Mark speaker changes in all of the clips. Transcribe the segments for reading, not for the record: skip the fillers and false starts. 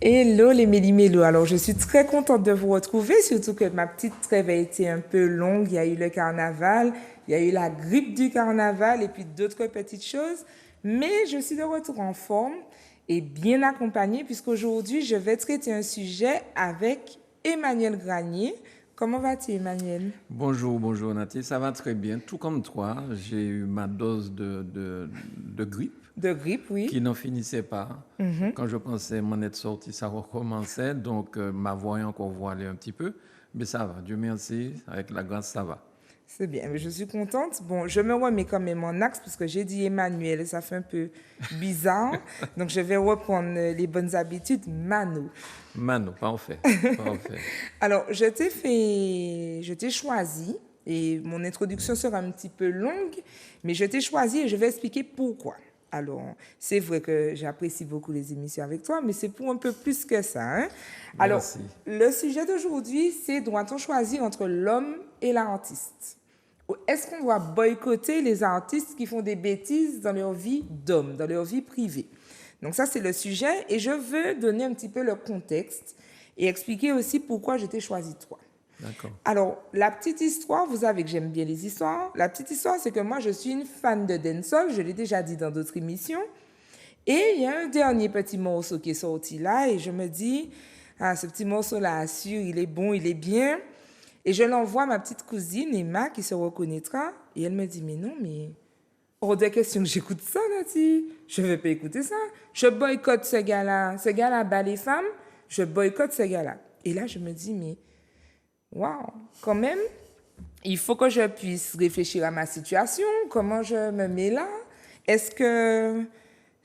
Speaker 1: Hello les méli-mélos. Alors, je suis très contente de vous retrouver, surtout que ma petite trêve a été un peu longue. Il y a eu le carnaval, il y a eu la grippe du carnaval et puis d'autres petites choses. Mais je suis de retour en forme et bien accompagnée puisqu'aujourd'hui, je vais traiter un sujet avec Emmanuel Granier. Comment vas-tu, Emmanuel?
Speaker 2: Bonjour, bonjour Nathalie, ça va très bien. Tout comme toi, j'ai eu ma dose de grippe
Speaker 1: De grippe, oui.
Speaker 2: qui n'en finissait pas. Quand je pensais m'en être sorti, ça recommençait, donc ma voix est encore voilée un petit peu. Mais ça va, Dieu merci, avec la grâce, ça va.
Speaker 1: C'est bien, mais je suis contente. Bon, je me remets quand même en axe parce que j'ai dit Emmanuel et ça fait un peu bizarre. Donc, je vais reprendre les bonnes habitudes. Mano.
Speaker 2: Mano, parfait, parfait.
Speaker 1: Alors, je t'ai choisi et mon introduction sera un petit peu longue, mais je t'ai choisi et je vais expliquer pourquoi. Alors, c'est vrai que j'apprécie beaucoup les émissions avec toi, mais c'est pour un peu plus que ça, hein. Alors,
Speaker 2: Merci.
Speaker 1: le sujet d'aujourd'hui, c'est doit-on choisir entre l'homme et l'artiste? Ou est-ce qu'on doit boycotter les artistes qui font des bêtises dans leur vie d'homme, dans leur vie privée? Donc ça, c'est le sujet et je veux donner un petit peu le contexte et expliquer aussi pourquoi je t'ai choisi toi.
Speaker 2: D'accord.
Speaker 1: Alors, la petite histoire, vous savez que j'aime bien les histoires. La petite histoire, c'est que moi, je suis une fan de dancehall, je l'ai déjà dit dans d'autres émissions. Et il y a un dernier petit morceau qui est sorti là et je me dis, ah, ce petit morceau-là, assure, il est bon, il est bien. Et je l'envoie à ma petite cousine, Emma, qui se reconnaîtra. Et elle me dit, mais non, mais hors de question que j'écoute ça, Nati. Je ne vais pas écouter ça. Je boycotte ce gars-là. Ce gars-là bat les femmes. Je boycotte ce gars-là. Et là, je me dis, mais waouh, quand même, il faut que je puisse réfléchir à ma situation. Comment je me mets là? Est-ce que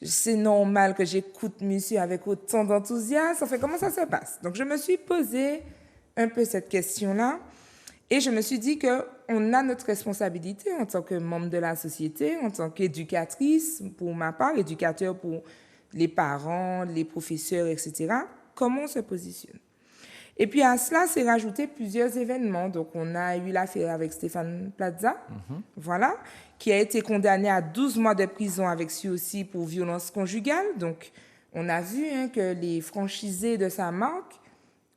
Speaker 1: c'est normal que j'écoute monsieur avec autant d'enthousiasme? Enfin, comment ça se passe? Donc, je me suis posé un peu cette question-là. Et je me suis dit qu'on a notre responsabilité en tant que membre de la société, en tant qu'éducatrice, pour ma part, éducateur pour les parents, les professeurs, etc. Comment on se positionne? Et puis à cela, c'est rajouté plusieurs événements. Donc on a eu l'affaire avec Stéphane Plaza, voilà, qui a été condamné à 12 mois de prison avec sursis pour violence conjugale. Donc on a vu que les franchisés de sa marque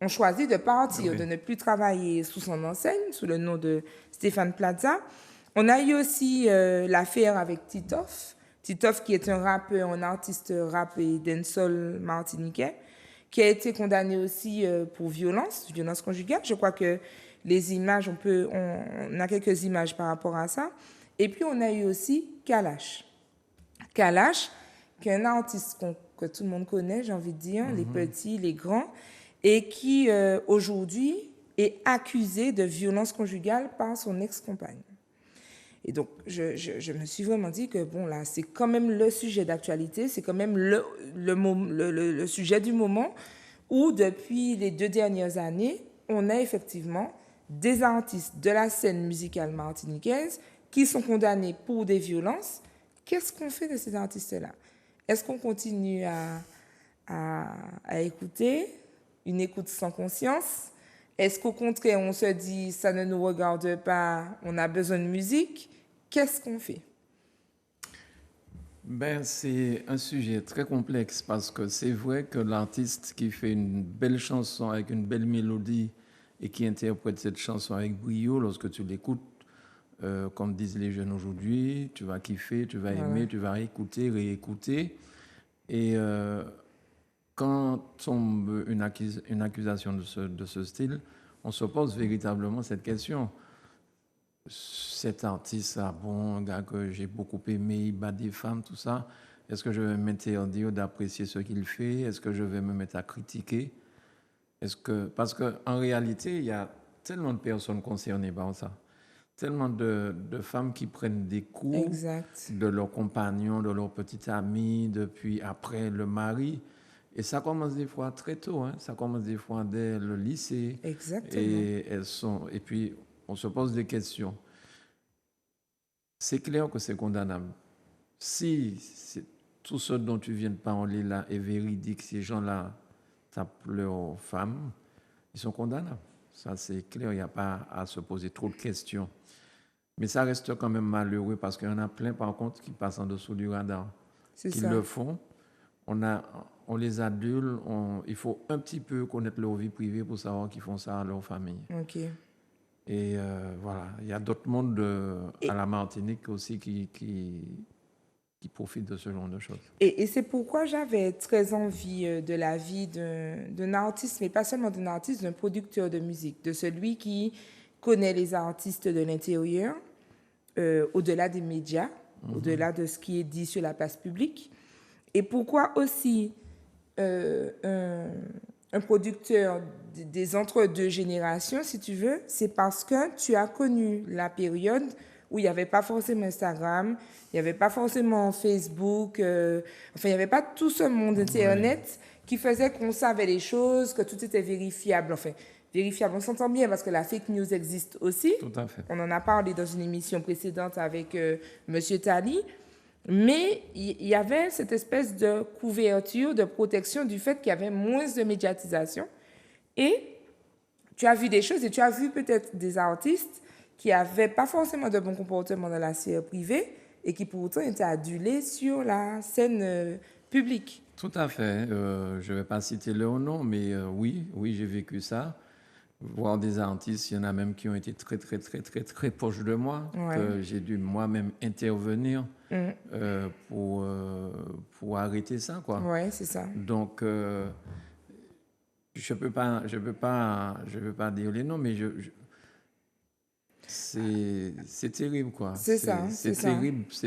Speaker 1: ont choisi de partir, de
Speaker 2: Oui.
Speaker 1: ne plus travailler sous son enseigne, sous le nom de Stéphane Plaza. On a eu aussi l'affaire avec Titoff. Titoff, qui est un rappeur, un artiste rap et dancehall martiniquais, qui a été condamné aussi pour violence, violence conjugale. Je crois que les images, on a quelques images par rapport à ça. Et puis, on a eu aussi Kalash. Kalash, qui est un artiste que tout le monde connaît, j'ai envie de dire, les petits, les grands, et qui aujourd'hui est accusé de violence conjugale par son ex-compagne. Et donc, je me suis vraiment dit que, bon, là, c'est quand même le sujet d'actualité, c'est quand même le sujet du moment où, depuis les 2 dernières années, on a effectivement des artistes de la scène musicale martiniquaise qui sont condamnés pour des violences. Qu'est-ce qu'on fait de ces artistes-là? Est-ce qu'on continue à écouter, une écoute sans conscience? Est-ce qu'au contraire, on se dit, ça ne nous regarde pas, on a besoin de musique? Qu'est-ce qu'on fait?
Speaker 2: Ben, c'est un sujet très complexe parce que c'est vrai que l'artiste qui fait une belle chanson avec une belle mélodie et qui interprète cette chanson avec brio, lorsque tu l'écoutes, comme disent les jeunes aujourd'hui, tu vas kiffer, tu vas
Speaker 1: Voilà.
Speaker 2: aimer, tu vas réécouter, réécouter. Et quand tombe une accusation de ce style, on se pose véritablement cette question. Cet artiste, ah bon, un gars que j'ai beaucoup aimé, il bat des femmes, tout ça. Est-ce que je vais m'interdire d'apprécier ce qu'il fait? Est-ce que je vais me mettre à critiquer? Parce qu'en réalité, il y a tellement de personnes concernées par ça. Tellement de femmes qui prennent des coups
Speaker 1: Exact.
Speaker 2: de leurs compagnons, de leurs petits amis, depuis après le mari. Et ça commence des fois très tôt, hein. Ça commence des fois dès le lycée.
Speaker 1: Exactement.
Speaker 2: Et puis, on se pose des questions. C'est clair que c'est condamnable. Si tout ce dont tu viens de parler là est véridique, ces gens-là tapent leurs femmes, ils sont condamnables. Ça, c'est clair, il n'y a pas à se poser trop de questions. Mais ça reste quand même malheureux parce qu'il y en a plein, par contre, qui passent en dessous du radar,
Speaker 1: C'est
Speaker 2: qui
Speaker 1: ça.
Speaker 2: le font. On a, on les adule, il faut un petit peu connaître leur vie privée pour savoir qu'ils font ça à leur famille.
Speaker 1: OK.
Speaker 2: Et voilà, il y a d'autres mondes à la Martinique aussi qui profitent de ce genre de choses.
Speaker 1: Et c'est pourquoi j'avais très envie de la vie d'un artiste, mais pas seulement d'un artiste, d'un producteur de musique, de celui qui connaît les artistes de l'intérieur, au-delà des médias, au-delà de ce qui est dit sur la place publique. Et pourquoi aussi un producteur des entre-deux générations, si tu veux, c'est parce que tu as connu la période où il n'y avait pas forcément Instagram, il n'y avait pas forcément Facebook, enfin, il n'y avait pas tout ce monde Internet qui faisait qu'on savait les choses, que tout était vérifiable. Enfin, vérifiable, on s'entend bien parce que la fake news existe aussi.
Speaker 2: Tout à fait.
Speaker 1: On en a parlé dans une émission précédente avec Monsieur Tali. Mais il y avait cette espèce de couverture, de protection du fait qu'il y avait moins de médiatisation. Et tu as vu des choses et tu as vu peut-être des artistes qui n'avaient pas forcément de bon comportement dans la sphère privée et qui pourtant étaient adulés sur la scène publique.
Speaker 2: Tout à fait. Je ne vais pas citer leur nom, mais oui, j'ai vécu ça. Voir des artistes, il y en a même qui ont été très, très, très, très, très proches de moi, que j'ai dû moi-même intervenir pour arrêter ça, quoi.
Speaker 1: Oui, c'est ça.
Speaker 2: Donc, je peux pas dire les noms, mais c'est terrible, quoi.
Speaker 1: C'est ça.
Speaker 2: C'est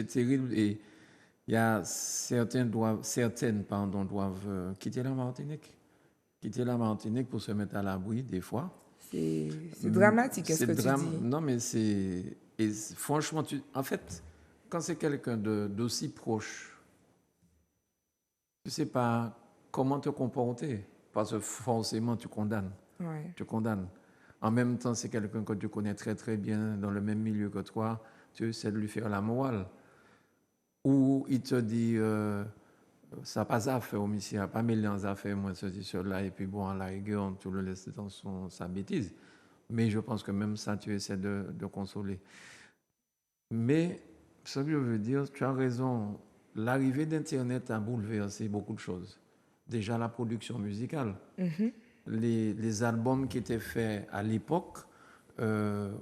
Speaker 2: terrible. Et il y a certaines doivent quitter la Martinique. Quitter la Martinique pour se mettre à l'abri, des fois.
Speaker 1: C'est dramatique, ce que tu dis.
Speaker 2: Non, mais franchement, en fait, quand c'est quelqu'un d'aussi proche, tu ne sais pas comment te comporter, parce que forcément, tu condamnes.
Speaker 1: Ouais.
Speaker 2: Tu condamnes. En même temps, c'est quelqu'un que tu connais très, très bien, dans le même milieu que toi, tu essaies de lui faire la morale. Ou il te dit... ça n'a pas à faire au monsieur, n'a pas mêlé en affaires, moi, ceci, cela, et puis bon, à la rigueur, on te le laisse dans sa bêtise. Mais je pense que même ça, tu essaies de consoler. Mais, ce que je veux dire, tu as raison, l'arrivée d'Internet a bouleversé beaucoup de choses. Déjà, la production musicale. Les albums qui étaient faits à l'époque, où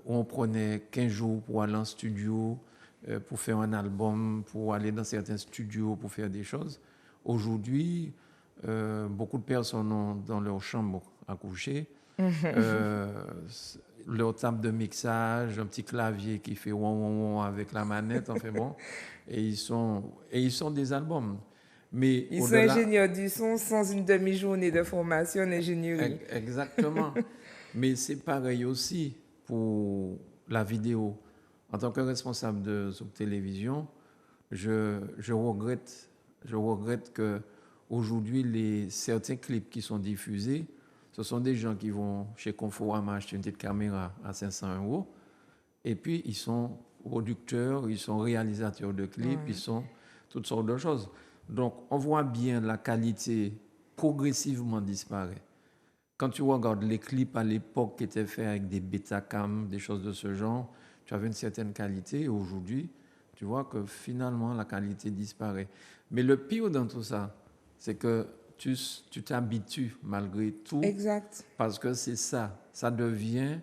Speaker 2: on prenait 15 jours pour aller en studio, pour faire un album, pour aller dans certains studios, pour faire des choses. Aujourd'hui, beaucoup de personnes ont dans leur chambre à coucher leur table de mixage, un petit clavier qui fait ouin avec la manette, enfin bon, et ils sont des albums. Mais
Speaker 1: ils sont ingénieurs du son sans une demi-journée de formation en ingénierie.
Speaker 2: Exactement. Mais c'est pareil aussi pour la vidéo. En tant que responsable de télévision, je regrette que aujourd'hui certains clips qui sont diffusés, ce sont des gens qui vont chez Conforama acheter une petite caméra à 500 €, et puis ils sont producteurs, ils sont réalisateurs de clips, ils sont toutes sortes de choses. Donc on voit bien la qualité progressivement disparaître. Quand tu regardes les clips à l'époque qui étaient faits avec des Betacam, des choses de ce genre, tu avais une certaine qualité. Aujourd'hui, tu vois que finalement, la qualité disparaît. Mais le pire dans tout ça, c'est que tu t'habitues malgré tout.
Speaker 1: Exact.
Speaker 2: Parce que c'est ça. Ça devient,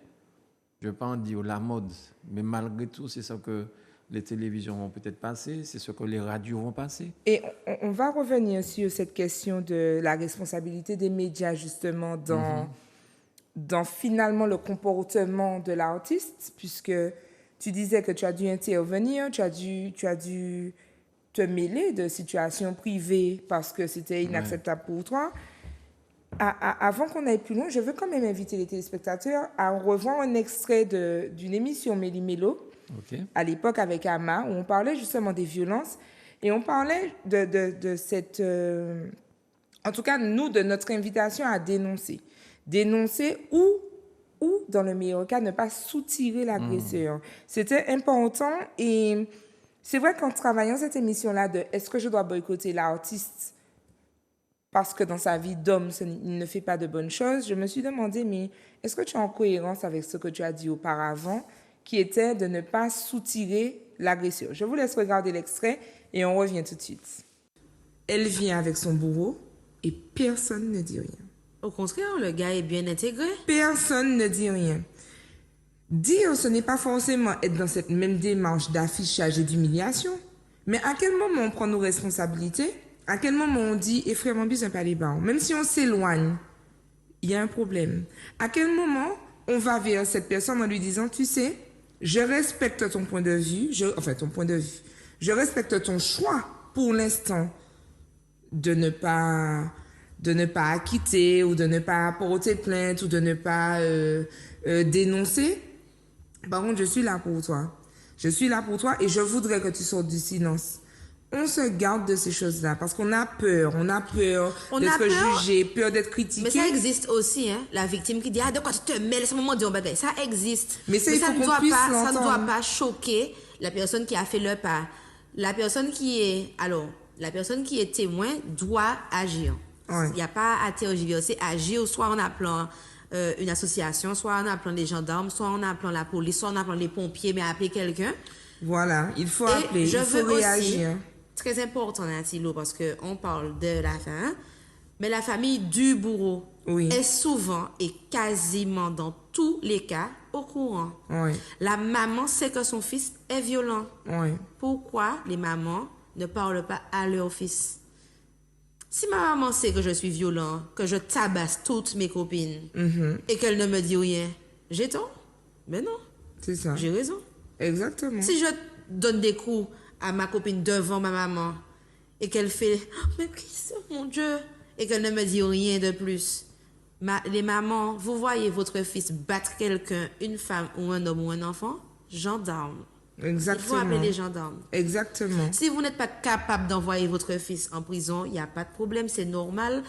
Speaker 2: je ne vais pas en dire la mode, mais malgré tout, c'est ça que les télévisions vont peut-être passer, c'est ce que les radios vont passer.
Speaker 1: Et on va revenir sur cette question de la responsabilité des médias, justement, dans finalement le comportement de l'artiste, puisque tu disais que tu as dû intervenir, tu as dû te mêler de situations privées parce que c'était inacceptable pour toi. Avant qu'on aille plus loin, je veux quand même inviter les téléspectateurs à revoir un extrait d'une émission Méli-Mélo, à l'époque avec Ama, où on parlait justement des violences et on parlait de cette... en tout cas, nous, de notre invitation à dénoncer. Dénoncer ou, dans le meilleur cas, ne pas soutirer l'agresseur. C'était important et c'est vrai qu'en travaillant cette émission-là de « Est-ce que je dois boycotter l'artiste ?» parce que dans sa vie d'homme, il ne fait pas de bonnes choses, je me suis demandé, mais est-ce que tu es en cohérence avec ce que tu as dit auparavant, qui était de ne pas soutirer l'agresseur? Je vous laisse regarder l'extrait et on revient tout de suite. Elle vient avec son bourreau, et personne ne dit rien.
Speaker 3: Au contraire, le gars est bien intégré.
Speaker 1: Personne ne dit rien. Dire, ce n'est pas forcément être dans cette même démarche d'affichage et d'humiliation, mais à quel moment on prend nos responsabilités, à quel moment on dit, et frère, mon besoin pas les barres, même si on s'éloigne, il y a un problème. À quel moment on va vers cette personne en lui disant, tu sais, je respecte ton point de vue, ton point de vue, je respecte ton choix pour l'instant de ne pas acquitter ou de ne pas porter plainte ou de ne pas dénoncer. Par contre, je suis là pour toi. Je suis là pour toi et je voudrais que tu sortes du silence. On se garde de ces choses-là parce qu'on a peur. On a peur d'être jugé, peur d'être critiqué.
Speaker 3: Mais ça existe aussi, hein, la victime qui dit « Ah, de quoi tu te mêles, c'est un moment de dire bagaille ». Ça existe.
Speaker 1: Mais ça, il faut qu'on puisse l'entendre.
Speaker 3: Ça ne doit pas choquer la personne qui a fait le pas. La personne qui est témoin doit agir. Il n'y a pas à tergiverser, agir soit en appelant une association, soit en appelant les gendarmes, soit en appelant la police, soit en appelant les pompiers, mais appeler quelqu'un.
Speaker 1: Voilà, il faut appeler, il faut réagir.
Speaker 3: Aussi, très important, Natilo, parce qu'on parle de la fin, mais la famille du bourreau est souvent et quasiment dans tous les cas au courant. La maman sait que son fils est violent. Pourquoi les mamans ne parlent pas à leur fils? Si ma maman sait que je suis violent, que je tabasse toutes mes copines et qu'elle ne me dit rien, j'ai tort. Mais non.
Speaker 1: C'est ça.
Speaker 3: J'ai raison.
Speaker 1: Exactement.
Speaker 3: Si je donne des coups à ma copine devant ma maman et qu'elle fait « Mais qui c'est, mon Dieu ?» et qu'elle ne me dit rien de plus. Les mamans, vous voyez votre fils battre quelqu'un, une femme ou un homme ou un enfant, gendarme.
Speaker 1: Exactement.
Speaker 3: Il faut appeler les gendarmes.
Speaker 1: Exactement.
Speaker 3: Si vous n'êtes pas capable d'envoyer votre fils en prison, il n'y a pas de problème, c'est normal.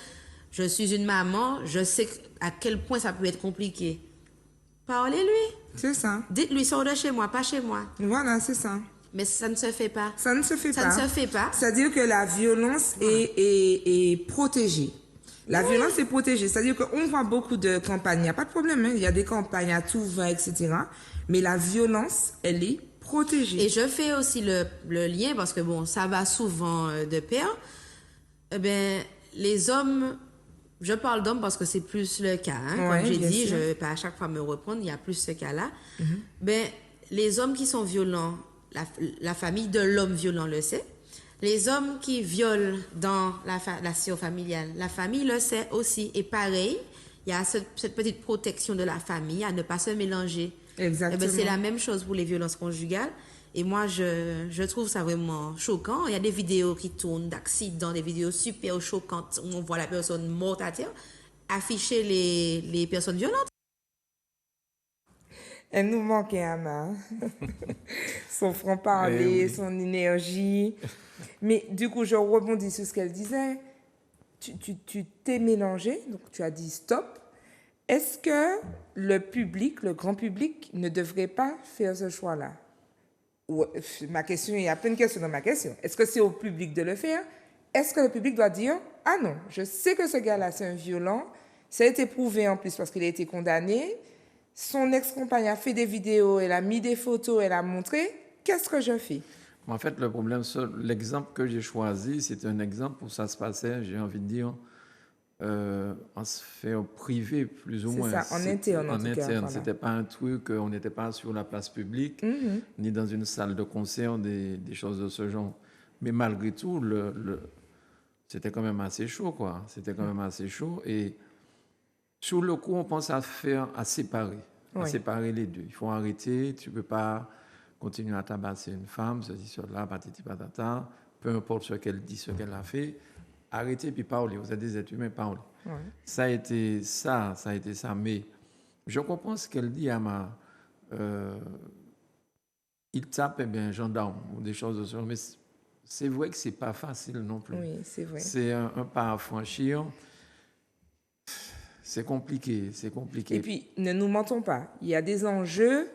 Speaker 3: Je suis une maman, je sais à quel point ça peut être compliqué. Parlez-lui.
Speaker 1: C'est ça.
Speaker 3: Dites-lui, sors de chez moi, pas chez moi.
Speaker 1: Voilà, c'est ça.
Speaker 3: Mais ça ne se fait pas.
Speaker 1: Ça ne se fait pas.
Speaker 3: Ça ne se fait pas.
Speaker 1: C'est-à-dire que la violence est protégée. La violence est protégée. C'est-à-dire qu'on voit beaucoup de campagnes. Il n'y a pas de problème. Hein. Il y a des campagnes à tout va, etc. Mais la violence, elle est protégée.
Speaker 3: Et je fais aussi le lien parce que, bon, ça va souvent de pair. Eh bien, les hommes... Je parle d'hommes parce que c'est plus le cas. Hein. Comme j'ai dit, je ne vais pas à chaque fois me reprendre. Il y a plus ce cas-là. Ben, les hommes qui sont violents, la famille de l'homme violent le sait. Les hommes qui violent dans la sphère familiale, la famille le sait aussi. Et pareil, il y a cette petite protection de la famille à ne pas se mélanger.
Speaker 1: Exactement.
Speaker 3: Eh ben, c'est la même chose pour les violences conjugales. Et moi, je trouve ça vraiment choquant. Il y a des vidéos qui tournent d'accidents, des vidéos super choquantes où on voit la personne morte à terre, afficher les personnes violentes.
Speaker 1: Elle nous manquait, Anna. Son franc-parler, son énergie. Mais du coup, je rebondis sur ce qu'elle disait. Tu t'es mélangé, donc tu as dit stop. Est-ce que le public, le grand public, ne devrait pas faire ce choix-là? Ma question, il y a plein de questions dans ma question. Est-ce que c'est au public de le faire? Est-ce que le public doit dire « Ah non, je sais que ce gars-là, c'est un violent. Ça a été prouvé en plus parce qu'il a été condamné. Son ex-compagne a fait des vidéos, elle a mis des photos, elle a montré. Qu'est-ce que je fais ?»
Speaker 2: En fait, le problème, l'exemple que j'ai choisi, c'est un exemple où ça se passait, j'ai envie de dire, en sphère privée, plus ou moins.
Speaker 1: C'est ça, en interne, en tout cas. Voilà.
Speaker 2: C'était pas un truc, on n'était pas sur la place publique, ni dans une salle de concert, des choses de ce genre. Mais malgré tout, c'était quand même assez chaud, quoi. C'était quand même assez chaud. Et sur le coup, on pense à séparer, à séparer les deux. Il faut arrêter, tu peux pas continuer à tabasser une femme, ceci, cela, patati patata, peu importe ce qu'elle dit, ce qu'elle a fait. Arrêtez puis parlez. Vous êtes des êtres humains, parlez. Ça a été ça. Mais je comprends ce qu'elle dit, Ama. Il tape, un gendarme ou des choses de ce genre. Mais c'est vrai que c'est pas facile non plus.
Speaker 1: Oui, c'est vrai.
Speaker 2: C'est un pas à franchir. C'est compliqué.
Speaker 1: Et puis, ne nous mentons pas. Il y a des enjeux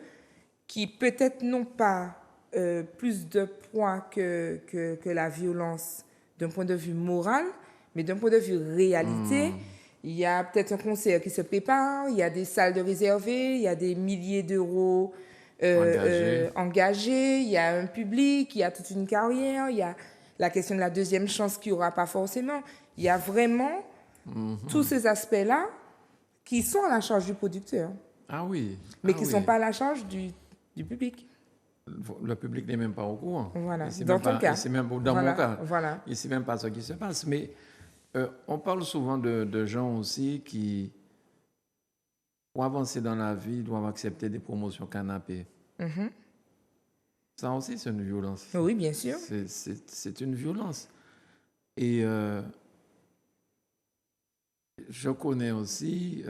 Speaker 1: qui peut-être n'ont pas plus de poids que la violence d'un point de vue moral, mais d'un point de vue réalité, il y a peut-être un concert qui se prépare, il y a des salles de réservées, il y a des milliers d'euros engagés, il y a un public, il y a toute une carrière, il y a la question de la deuxième chance qu'il n'y aura pas forcément. Il y a vraiment tous ces aspects-là qui sont à la charge du producteur,
Speaker 2: Ah oui.
Speaker 1: mais
Speaker 2: Ah
Speaker 1: qui ne
Speaker 2: oui.
Speaker 1: sont pas à la charge du public.
Speaker 2: Le public n'est même pas au courant.
Speaker 1: Voilà,
Speaker 2: C'est
Speaker 1: dans
Speaker 2: même
Speaker 1: ton
Speaker 2: pas,
Speaker 1: cas.
Speaker 2: c'est même, dans
Speaker 1: Voilà,
Speaker 2: mon cas,
Speaker 1: voilà.
Speaker 2: il ne sait même pas ce qui se passe. Mais on parle souvent de gens aussi qui, pour avancer dans la vie, doivent accepter des promotions canapé. Ça aussi, c'est une violence.
Speaker 1: Oui, bien sûr.
Speaker 2: C'est une violence. Et je connais aussi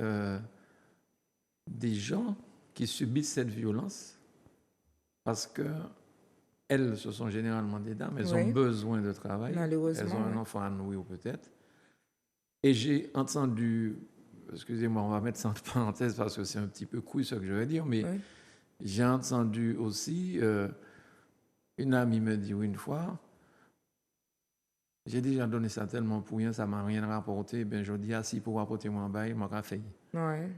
Speaker 2: des gens qui subissent cette violence parce que elles, ce sont généralement des dames, elles ont besoin de travail, elles ont un enfant à nourrir peut-être. Et j'ai entendu, excusez-moi, on va mettre ça entre parenthèses parce que c'est un petit peu couille ce que je vais dire, mais j'ai entendu aussi, une amie me dit une fois, j'ai déjà donné ça tellement pour rien, ça ne m'a rien rapporté, ben je dis, si pour apporter mon bail, je m'aurais fait.
Speaker 1: Ouais.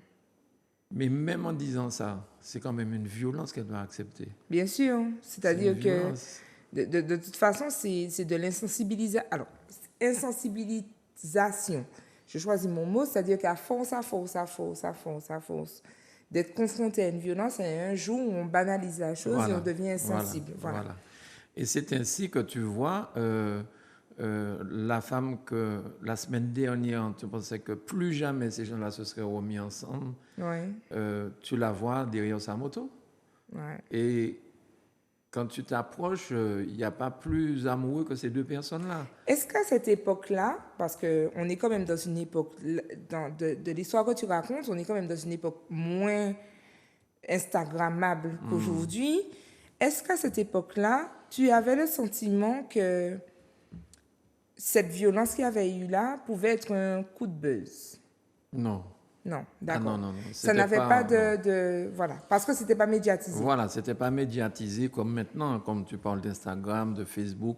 Speaker 2: Mais même en disant ça, c'est quand même une violence qu'elle doit accepter.
Speaker 1: Bien sûr. C'est-à-dire que, de toute façon, c'est de l'insensibilisation. Alors, insensibilisation. Je choisis mon mot, c'est-à-dire qu'à force, d'être confronté à une violence, il y a un jour où on banalise la chose et on devient insensible. Voilà.
Speaker 2: Et c'est ainsi que tu vois la femme que la semaine dernière, tu pensais que plus jamais ces gens-là se seraient remis ensemble. Tu la vois derrière sa moto. Et quand tu t'approches, il n'y a pas plus amoureux que ces deux personnes-là.
Speaker 1: Est-ce qu'à cette époque-là, parce qu'on est quand même dans une époque, de l'histoire que tu racontes, on est quand même dans une époque moins instagrammable qu'aujourd'hui, est-ce qu'à cette époque-là, tu avais le sentiment que cette violence qu'il y avait eu là pouvait être un coup de buzz?
Speaker 2: Non.
Speaker 1: Non, d'accord.
Speaker 2: Ah non.
Speaker 1: Ça n'avait pas de... Voilà, parce que ce n'était pas médiatisé.
Speaker 2: Voilà, ce n'était pas médiatisé comme maintenant, comme tu parles d'Instagram, de Facebook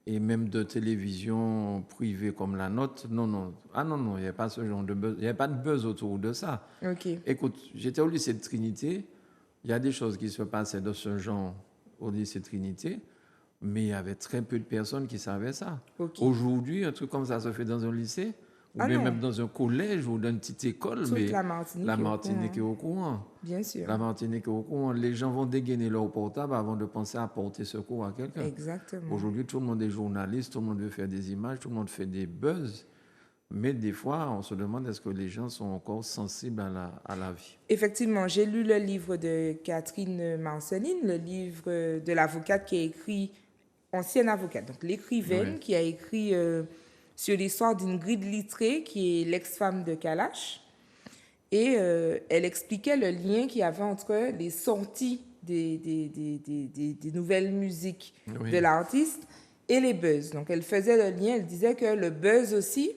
Speaker 2: et même de télévision privée comme la nôtre. Non. Ah non, il n'y avait pas ce genre de buzz. Il n'y avait pas de buzz autour de ça.
Speaker 1: OK.
Speaker 2: Écoute, j'étais au lycée de Trinité. Il y a des choses qui se passaient de ce genre au lycée de Trinité, mais il y avait très peu de personnes qui savaient ça.
Speaker 1: Okay.
Speaker 2: Aujourd'hui, un truc comme ça se fait dans un lycée, ou bien même dans un collège ou dans une petite école, mais
Speaker 1: la
Speaker 2: Martinique est au courant.
Speaker 1: Bien sûr.
Speaker 2: La Martinique est au courant. Les gens vont dégainer leur portable avant de penser à porter secours à quelqu'un.
Speaker 1: Exactement.
Speaker 2: Aujourd'hui, tout le monde est journaliste, tout le monde veut faire des images, tout le monde fait des buzz. Mais des fois, on se demande est-ce que les gens sont encore sensibles à la vie.
Speaker 1: Effectivement, j'ai lu le livre de Catherine Marceline, le livre de l'avocate qui a écrit, ancienne avocate, donc l'écrivaine qui a écrit sur l'histoire d'Ingrid Littré, qui est l'ex-femme de Kalash. Et elle expliquait le lien qu'il y avait entre les sorties des nouvelles musiques de l'artiste et les buzz. Donc, elle faisait le lien, elle disait que le buzz aussi,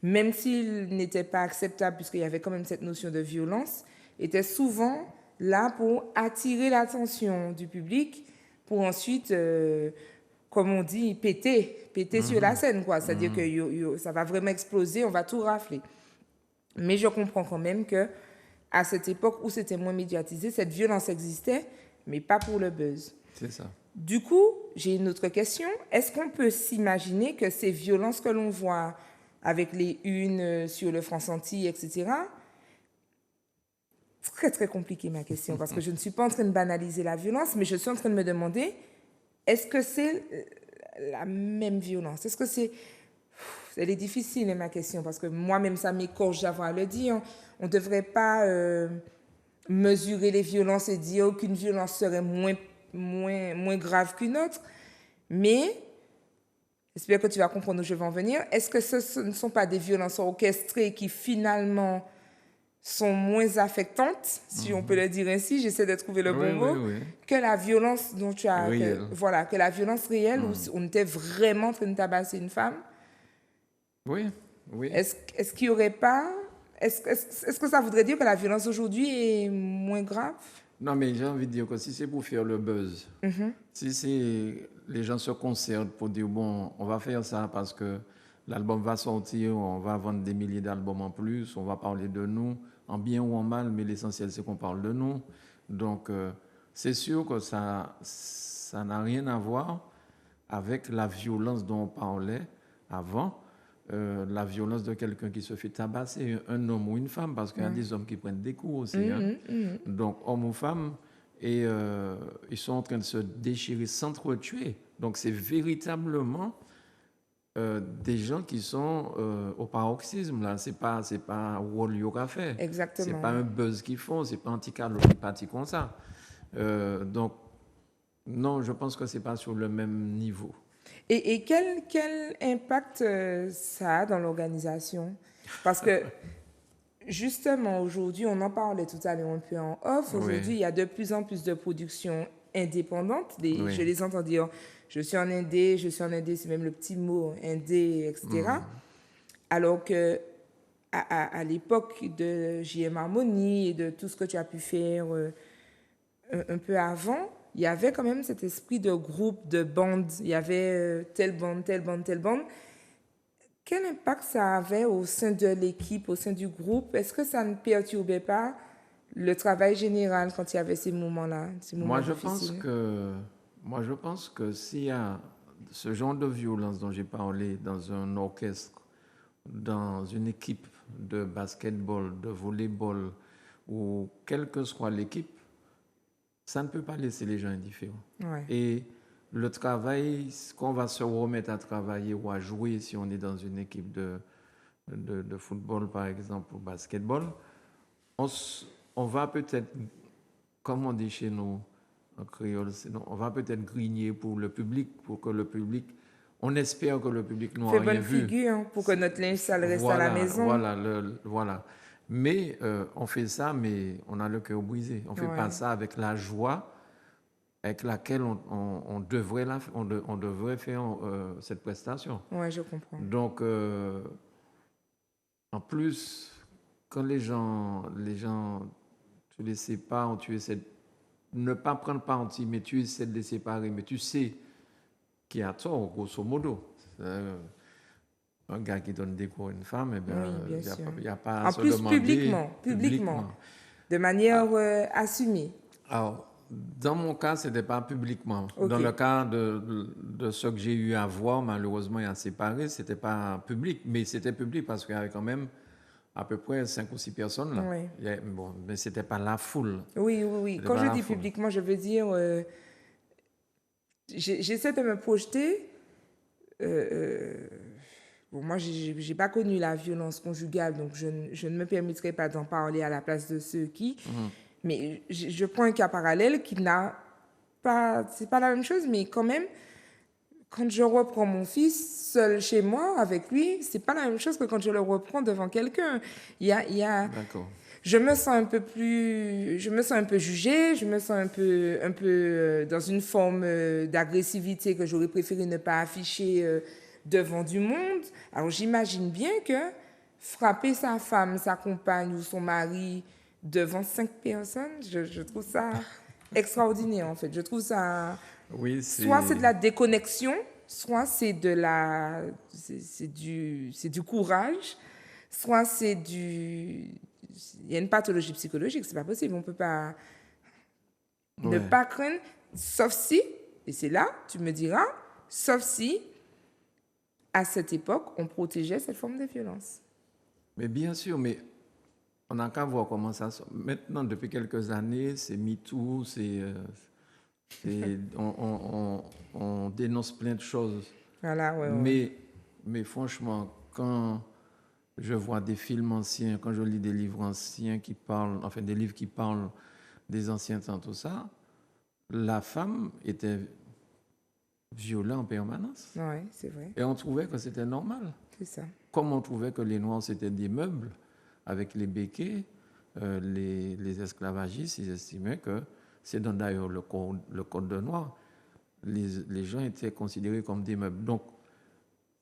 Speaker 1: même s'il n'était pas acceptable, puisqu'il y avait quand même cette notion de violence, était souvent là pour attirer l'attention du public, pour ensuite, comme on dit, péter sur la scène, quoi. C'est-à-dire que ça va vraiment exploser, on va tout rafler. Mais je comprends quand même que à cette époque où c'était moins médiatisé, cette violence existait, mais pas pour le buzz.
Speaker 2: C'est ça.
Speaker 1: Du coup, j'ai une autre question. Est-ce qu'on peut s'imaginer que ces violences que l'on voit avec les unes sur le France-Antilles, etc., très, très compliqué ma question, parce que je ne suis pas en train de banaliser la violence, mais je suis en train de me demander, est-ce que c'est la même violence? Est-ce que c'est... Elle est difficile, ma question, parce que moi-même, ça m'écorche d'avoir à le dire. On ne devrait pas mesurer les violences et dire qu'une violence serait moins grave qu'une autre. Mais, j'espère que tu vas comprendre où je vais en venir, est-ce que ce ne sont pas des violences orchestrées qui, finalement, sont moins affectantes, si on peut le dire ainsi, j'essaie de trouver le bon mot, que la violence dont tu as... que la violence réelle, où on était vraiment en train de tabasser une femme?
Speaker 2: Oui.
Speaker 1: Est-ce qu'il n'y aurait pas... Est-ce que ça voudrait dire que la violence aujourd'hui est moins grave?
Speaker 2: Non, mais j'ai envie de dire que si c'est pour faire le buzz, si les gens se concertent pour dire, bon, on va faire ça parce que l'album va sortir, on va vendre des milliers d'albums en plus, on va parler de nous, en bien ou en mal, mais l'essentiel, c'est qu'on parle de nous. Donc, c'est sûr que ça n'a rien à voir avec la violence dont on parlait avant. la violence de quelqu'un qui se fait tabasser, un homme ou une femme, parce qu'il y a des hommes qui prennent des coups aussi. Donc, homme ou femme, et ils sont en train de se déchirer, s'entretuer. Donc, c'est véritablement des gens qui sont au paroxysme. Là. C'est pas Wall Yoga fait.
Speaker 1: Exactement.
Speaker 2: C'est pas un buzz qu'ils font, c'est pas anti-calorie parti comme ça. Donc, non, je pense que c'est pas sur le même niveau.
Speaker 1: Et quel impact ça a dans l'organisation? Parce que, justement, aujourd'hui, on en parlait tout à l'heure un peu en off, aujourd'hui, il y a de plus en plus de productions indépendantes. Je les entends dire, je suis en indé, c'est même le petit mot, indé, etc. Alors que à l'époque de JM Harmony et de tout ce que tu as pu faire un peu avant, il y avait quand même cet esprit de groupe, de bande. Il y avait telle bande, telle bande, telle bande. Quel impact ça avait au sein de l'équipe, au sein du groupe? Est-ce que ça ne perturbait pas le travail général quand il y avait ces moments-là, ces moments difficiles?
Speaker 2: Moi, je pense que s'il y a ce genre de violence dont j'ai parlé dans un orchestre, dans une équipe de basketball, de volleyball, ou quelle que soit l'équipe, ça ne peut pas laisser les gens indifférents. Et le travail, qu'on va se remettre à travailler ou à jouer si on est dans une équipe de football, par exemple, ou basketball, on va peut-être, comme on dit chez nous en créole, on va peut-être grigner pour le public, pour que le public, on espère que le public n'aura rien vu.
Speaker 1: Fait bonne figure pour que notre linge sale reste à la maison.
Speaker 2: Voilà. Mais on fait ça, mais on a le cœur brisé. On ne fait pas ça avec la joie avec laquelle on devrait faire cette prestation.
Speaker 1: Oui, je comprends.
Speaker 2: Donc, en plus, quand les gens, tu les sépares, tu essaies de ne pas prendre parti, mais tu essaies de les séparer, mais tu sais qui a tort, grosso modo. Un gars qui donne des cours à une femme, il n'y a pas à se demander.
Speaker 1: Publiquement. De manière assumée.
Speaker 2: Alors, dans mon cas, ce n'était pas publiquement. Dans le cas de ce que j'ai eu à voir, malheureusement, il y a séparé, ce n'était pas public, mais c'était public parce qu'il y avait quand même à peu près 5 ou 6 personnes là. Mais ce n'était pas la foule.
Speaker 1: Oui. Quand je dis publiquement, je veux dire, j'essaie de me projeter. Moi, je n'ai pas connu la violence conjugale, donc je ne me permettrai pas d'en parler à la place de ceux qui. Mais je prends un cas parallèle qui n'a pas... C'est pas la même chose, mais quand même, quand je reprends mon fils seul chez moi, avec lui, c'est pas la même chose que quand je le reprends devant quelqu'un.
Speaker 2: D'accord.
Speaker 1: Je me sens un peu jugée, je me sens un peu dans une forme d'agressivité que j'aurais préféré ne pas afficher devant du monde. Alors j'imagine bien que frapper sa femme, sa compagne ou son mari devant 5 personnes, je trouve ça extraordinaire en fait. Je trouve ça... soit c'est de la déconnexion, soit c'est du courage, soit c'est du... Il y a une pathologie psychologique, c'est pas possible. On peut pas ne pas craindre, sauf si, et c'est là, tu me diras, sauf si, à cette époque, on protégeait cette forme de violence.
Speaker 2: Mais bien sûr, mais on n'a qu'à voir comment ça... Maintenant, depuis quelques années, c'est MeToo, on dénonce plein de choses.
Speaker 1: Voilà,
Speaker 2: mais franchement, quand je vois des films anciens, quand je lis des livres anciens qui parlent, enfin des livres qui parlent des anciens temps, tout ça, la femme était violée en permanence.
Speaker 1: Oui, c'est vrai.
Speaker 2: Et on trouvait que c'était normal.
Speaker 1: C'est ça.
Speaker 2: Comme on trouvait que les Noirs, c'était des meubles, avec les béquets, les esclavagistes, ils estimaient que, c'est dans d'ailleurs le code de Noir, les gens étaient considérés comme des meubles. Donc,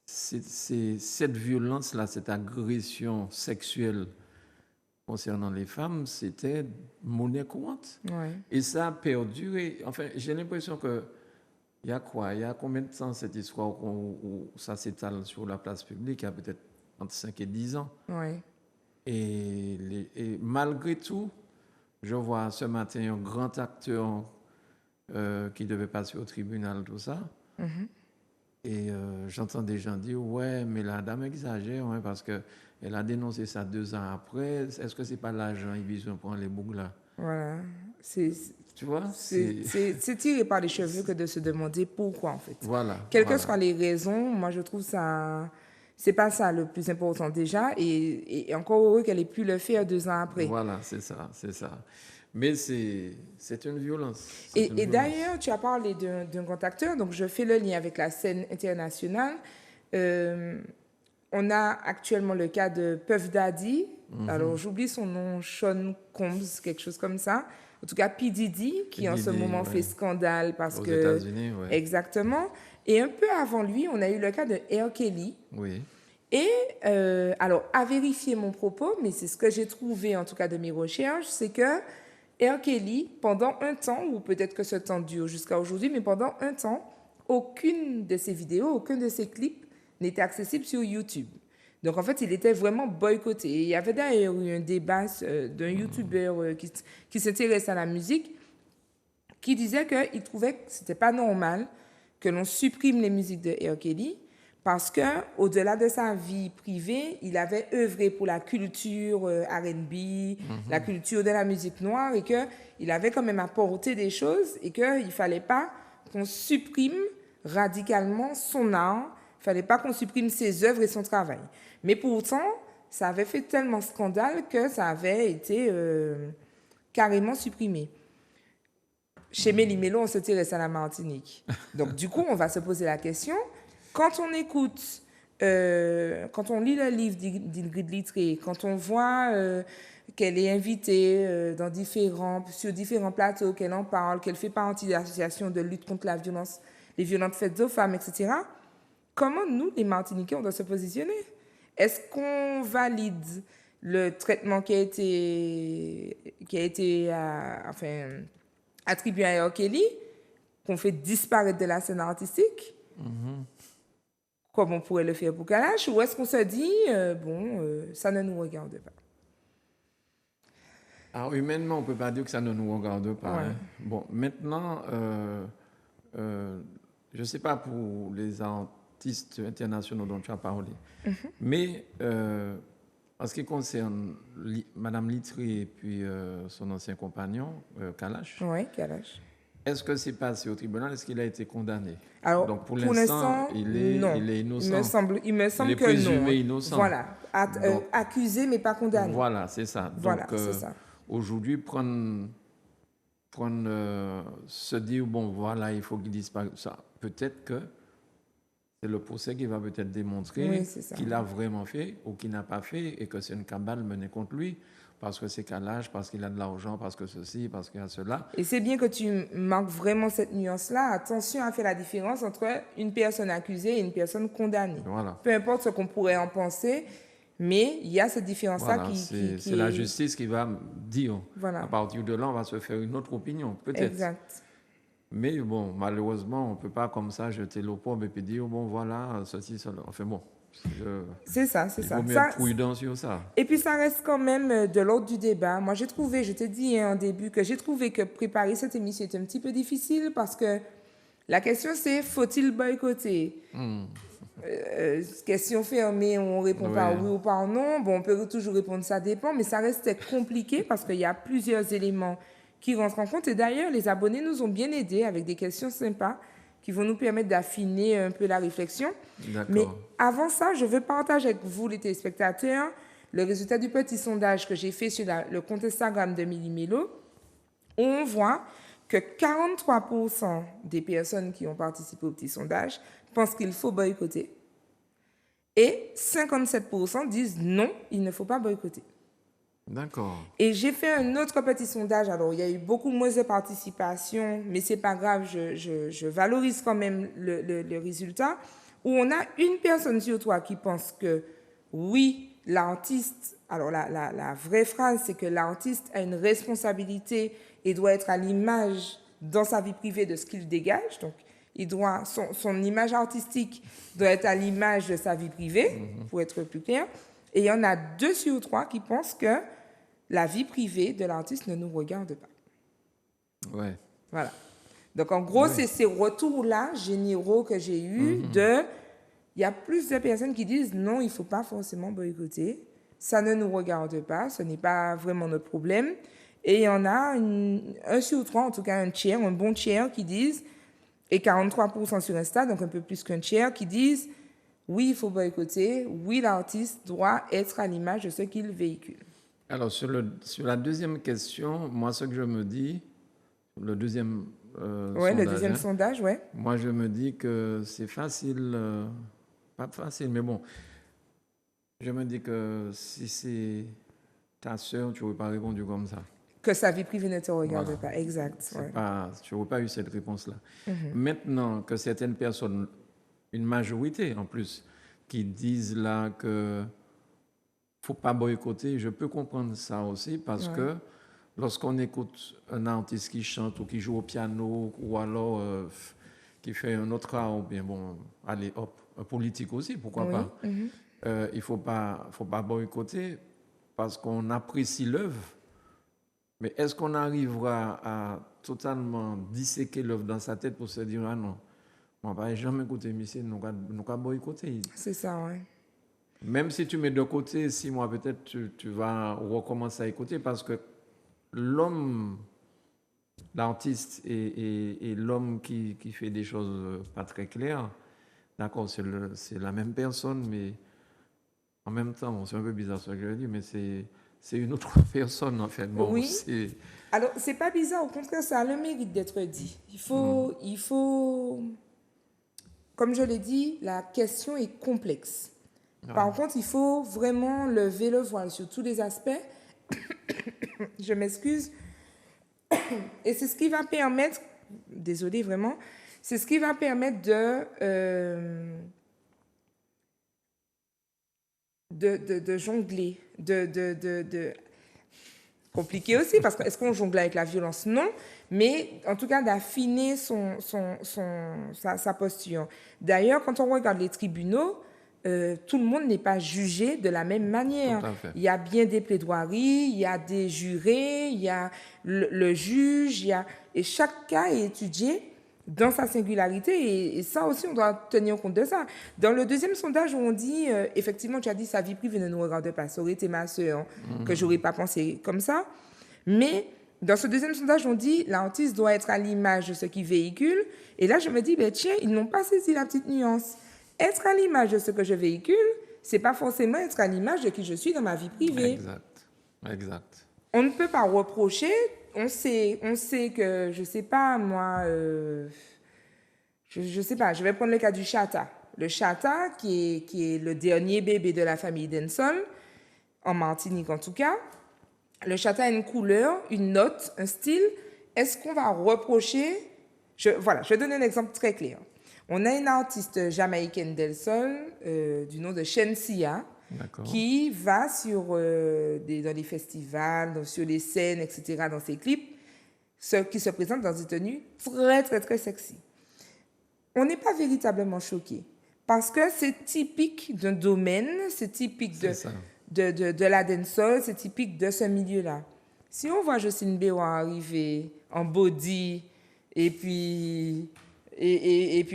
Speaker 2: cette violence-là, cette agression sexuelle concernant les femmes, c'était monnaie courante. Et ça a perduré. Enfin, j'ai l'impression que il y a combien de temps cette histoire où ça s'étale sur la place publique? Il y a peut-être entre 5 et 10 ans. Et malgré tout, je vois ce matin un grand acteur qui devait passer au tribunal, tout ça. Et j'entends des gens dire, ouais, mais la dame exagère, ouais, parce qu'elle a dénoncé ça 2 ans après. Est-ce que c'est pas l'argent, il besoin prendre les boucles là?
Speaker 1: Voilà.
Speaker 2: Tu vois,
Speaker 1: C'est tiré par les cheveux que de se demander pourquoi, en fait.
Speaker 2: Voilà,
Speaker 1: Quelles que
Speaker 2: voilà.
Speaker 1: soient les raisons, moi, je trouve ça... C'est pas ça le plus important déjà. Et encore heureux qu'elle ait pu le faire 2 ans après.
Speaker 2: Voilà, c'est ça, c'est ça. Mais c'est une violence.
Speaker 1: Et d'ailleurs, tu as parlé d'un grand acteur, donc je fais le lien avec la scène internationale. On a actuellement le cas de Puff Daddy. Alors, j'oublie son nom, Sean Combs, quelque chose comme ça. En tout cas, P. Diddy, qui en ce moment fait scandale parce
Speaker 2: aux
Speaker 1: que...
Speaker 2: États-Unis, ouais.
Speaker 1: Exactement. Et un peu avant lui, on a eu le cas de R. Kelly.
Speaker 2: Oui.
Speaker 1: Et, alors, à vérifier mon propos, mais c'est ce que j'ai trouvé, en tout cas, de mes recherches, c'est que R. Kelly, pendant un temps, ou peut-être que ce temps dure jusqu'à aujourd'hui, mais pendant un temps, aucune de ses vidéos, aucun de ses clips n'était accessible sur YouTube. Donc, en fait, il était vraiment boycotté. Et il y avait d'ailleurs eu un débat d'un YouTuber qui s'intéresse à la musique, qui disait qu'il trouvait que ce n'était pas normal que l'on supprime les musiques de R. Kelly, parce que, au-delà de sa vie privée, il avait œuvré pour la culture R&B, la culture de la musique noire, et qu'il avait quand même apporté des choses, et qu'il ne fallait pas qu'on supprime radicalement son art, il ne fallait pas qu'on supprime ses œuvres et son travail. Mais pourtant, ça avait fait tellement scandale que ça avait été carrément supprimé. Chez Méli-Mélo, on s'intéresse à la Martinique. Donc, du coup, on va se poser la question... Quand on écoute, quand on lit le livre d'Ingrid Littré, quand on voit qu'elle est invitée sur différents plateaux, qu'elle en parle, qu'elle fait partie de l'association de lutte contre la violence, les violences faites aux femmes, etc., comment nous, les Martiniquais, on doit se positionner? Est-ce qu'on valide le traitement qui a été attribué à R. Kelly, qu'on fait disparaître de la scène artistique? Comme on pourrait le faire pour Kalash, ou est-ce qu'on se dit, ça ne nous regarde pas?
Speaker 2: Alors, humainement, on ne peut pas dire que ça ne nous regarde pas.
Speaker 1: Ouais.
Speaker 2: Hein. Bon, maintenant, je ne sais pas pour les artistes internationaux dont tu as parlé, mais en ce qui concerne Madame Littré et puis son ancien compagnon, Kalash,
Speaker 1: Oui, Kalash.
Speaker 2: est-ce que c'est passé au tribunal? Est-ce qu'il a été condamné?
Speaker 1: Alors,
Speaker 2: donc pour l'instant,
Speaker 1: non.
Speaker 2: il est innocent.
Speaker 1: Il me semble
Speaker 2: il est
Speaker 1: que
Speaker 2: présumé
Speaker 1: non.
Speaker 2: innocent.
Speaker 1: Voilà. Accusé, mais pas condamné.
Speaker 2: Voilà, c'est ça.
Speaker 1: Voilà,
Speaker 2: donc,
Speaker 1: c'est ça.
Speaker 2: Aujourd'hui, se dire, bon, voilà, il faut qu'il disparaisse. Ça, peut-être que c'est le procès qui va peut-être démontrer qu'il a vraiment fait ou qu'il n'a pas fait et que c'est une cabale menée contre lui. Parce que c'est Kalash, parce qu'il a de l'argent, parce que ceci, parce qu'il y a cela.
Speaker 1: Et c'est bien que tu marques vraiment cette nuance-là. Attention à faire la différence entre une personne accusée et une personne condamnée.
Speaker 2: Voilà.
Speaker 1: Peu importe ce qu'on pourrait en penser, mais il y a cette différence-là
Speaker 2: voilà,
Speaker 1: qui
Speaker 2: c'est la justice qui va dire.
Speaker 1: Voilà.
Speaker 2: À partir de là, on va se faire une autre opinion, peut-être.
Speaker 1: Exact.
Speaker 2: Mais bon, malheureusement, on ne peut pas comme ça jeter l'opprobre et puis dire, bon, voilà, ceci, cela. Enfin bon.
Speaker 1: C'est ça.
Speaker 2: Il faut être prudent sur ça.
Speaker 1: Et puis, ça reste quand même de l'ordre du débat. Moi, j'ai trouvé, je t'ai dit en début, que j'ai trouvé que préparer cette émission était un petit peu difficile parce que la question, c'est faut-il boycotter Question fermée, on répond par oui ou par non. Bon, on peut toujours répondre ça dépend, mais ça restait compliqué parce qu'il y a plusieurs éléments qui rentrent en compte. Et d'ailleurs, les abonnés nous ont bien aidés avec des questions sympas qui vont nous permettre d'affiner un peu la réflexion. Mais avant ça, je veux partager avec vous, les téléspectateurs, le résultat du petit sondage que j'ai fait sur le compte Instagram de Méli-Mélo, où on voit que 43% des personnes qui ont participé au petit sondage pensent qu'il faut boycotter et 57% disent non, il ne faut pas boycotter.
Speaker 2: D'accord.
Speaker 1: Et j'ai fait un autre petit sondage. Alors, il y a eu beaucoup moins de participation, mais c'est pas grave, je valorise quand même le résultat, où on a une personne sur trois qui pense que oui, l'artiste, alors la vraie phrase, c'est que l'artiste a une responsabilité et doit être à l'image dans sa vie privée de ce qu'il dégage. Donc, son image artistique doit être à l'image de sa vie privée, pour être plus clair. Et il y en a 2 sur 3 qui pensent que la vie privée de l'artiste ne nous regarde pas.
Speaker 2: Ouais.
Speaker 1: Voilà. Donc, en gros, c'est ces retours-là généraux que j'ai eus il y a plus de personnes qui disent non, il ne faut pas forcément boycotter. Ça ne nous regarde pas, ce n'est pas vraiment notre problème. Et il y en a un sur trois, en tout cas un tiers, un bon tiers qui disent, et 43% sur Insta, donc un peu plus qu'un tiers, qui disent oui, il faut boycotter, oui, l'artiste doit être à l'image de ce qu'il véhicule.
Speaker 2: Alors, sur la deuxième question, moi, ce que je me dis, le deuxième sondage,
Speaker 1: le deuxième sondage, ouais.
Speaker 2: Moi, je me dis que c'est facile, pas facile, mais bon, je me dis que si c'est ta sœur, tu n'aurais pas répondu comme ça.
Speaker 1: Que sa vie privée ne te regarde pas, exact. Ouais.
Speaker 2: Tu n'aurais pas eu cette réponse-là. Maintenant que certaines personnes, une majorité en plus, qui disent là que faut pas boycotter, je peux comprendre ça aussi parce que lorsqu'on écoute un artiste qui chante ou qui joue au piano ou alors qui fait un autre art ou bien bon, allez hop, un politique aussi, pourquoi pas. Il faut pas boycotter parce qu'on apprécie l'œuvre. Mais est-ce qu'on arrivera à totalement disséquer l'œuvre dans sa tête pour se dire ah non, on ne va jamais écouter Missy, nous allons boycotter.
Speaker 1: C'est ça, oui.
Speaker 2: Même si tu mets de côté 6 mois, peut-être tu vas recommencer à écouter parce que l'homme, l'artiste et l'homme qui fait des choses pas très claires, d'accord, c'est la même personne, mais en même temps, c'est un peu bizarre ce que je dis, mais c'est une autre personne en fait. Bon,
Speaker 1: oui. Alors, c'est pas bizarre, au contraire, ça a le mérite d'être dit. Il faut, comme je l'ai dit, la question est complexe. Par contre, il faut vraiment lever le voile sur tous les aspects. Je m'excuse. Et c'est ce qui va permettre, désolée vraiment, c'est ce qui va permettre de jongler, compliqué aussi, parce que est-ce qu'on jongle avec la violence? Non, mais en tout cas d'affiner sa posture. D'ailleurs, quand on regarde les tribunaux, tout le monde n'est pas jugé de la même manière. Il y a bien des plaidoiries, il y a des jurés, il y a le juge, et chaque cas est étudié dans sa singularité, et ça aussi, on doit tenir compte de ça. Dans le deuxième sondage, où on dit, effectivement, tu as dit, sa vie privée ne nous regarde pas, ça aurait été ma soeur, que je n'aurais pas pensé comme ça, mais dans ce deuxième sondage, on dit, l'artiste doit être à l'image de ce qu'il véhicule, et là, je me dis, tiens, ils n'ont pas saisi la petite nuance. Être à l'image de ce que je véhicule, c'est pas forcément être à l'image de qui je suis dans ma vie privée.
Speaker 2: Exact.
Speaker 1: On ne peut pas reprocher. On sait que, je sais pas, moi, je sais pas, je vais prendre le cas du Chata. Le Chata, qui est le dernier bébé de la famille Densol, en Martinique en tout cas. Le Chata a une couleur, une note, un style. Est-ce qu'on va reprocher... je vais donner un exemple très clair. On a une artiste jamaïcaine del Sol, du nom de Shensia, qui va dans les festivals, sur les scènes, etc., dans ses clips, qui se présente dans des tenues très, très, très sexy. On n'est pas véritablement choqué, parce que c'est typique d'un domaine, c'est typique de la dancehall, c'est typique de ce milieu-là. Si on voit Jocelyne Béroir arriver en body, et puis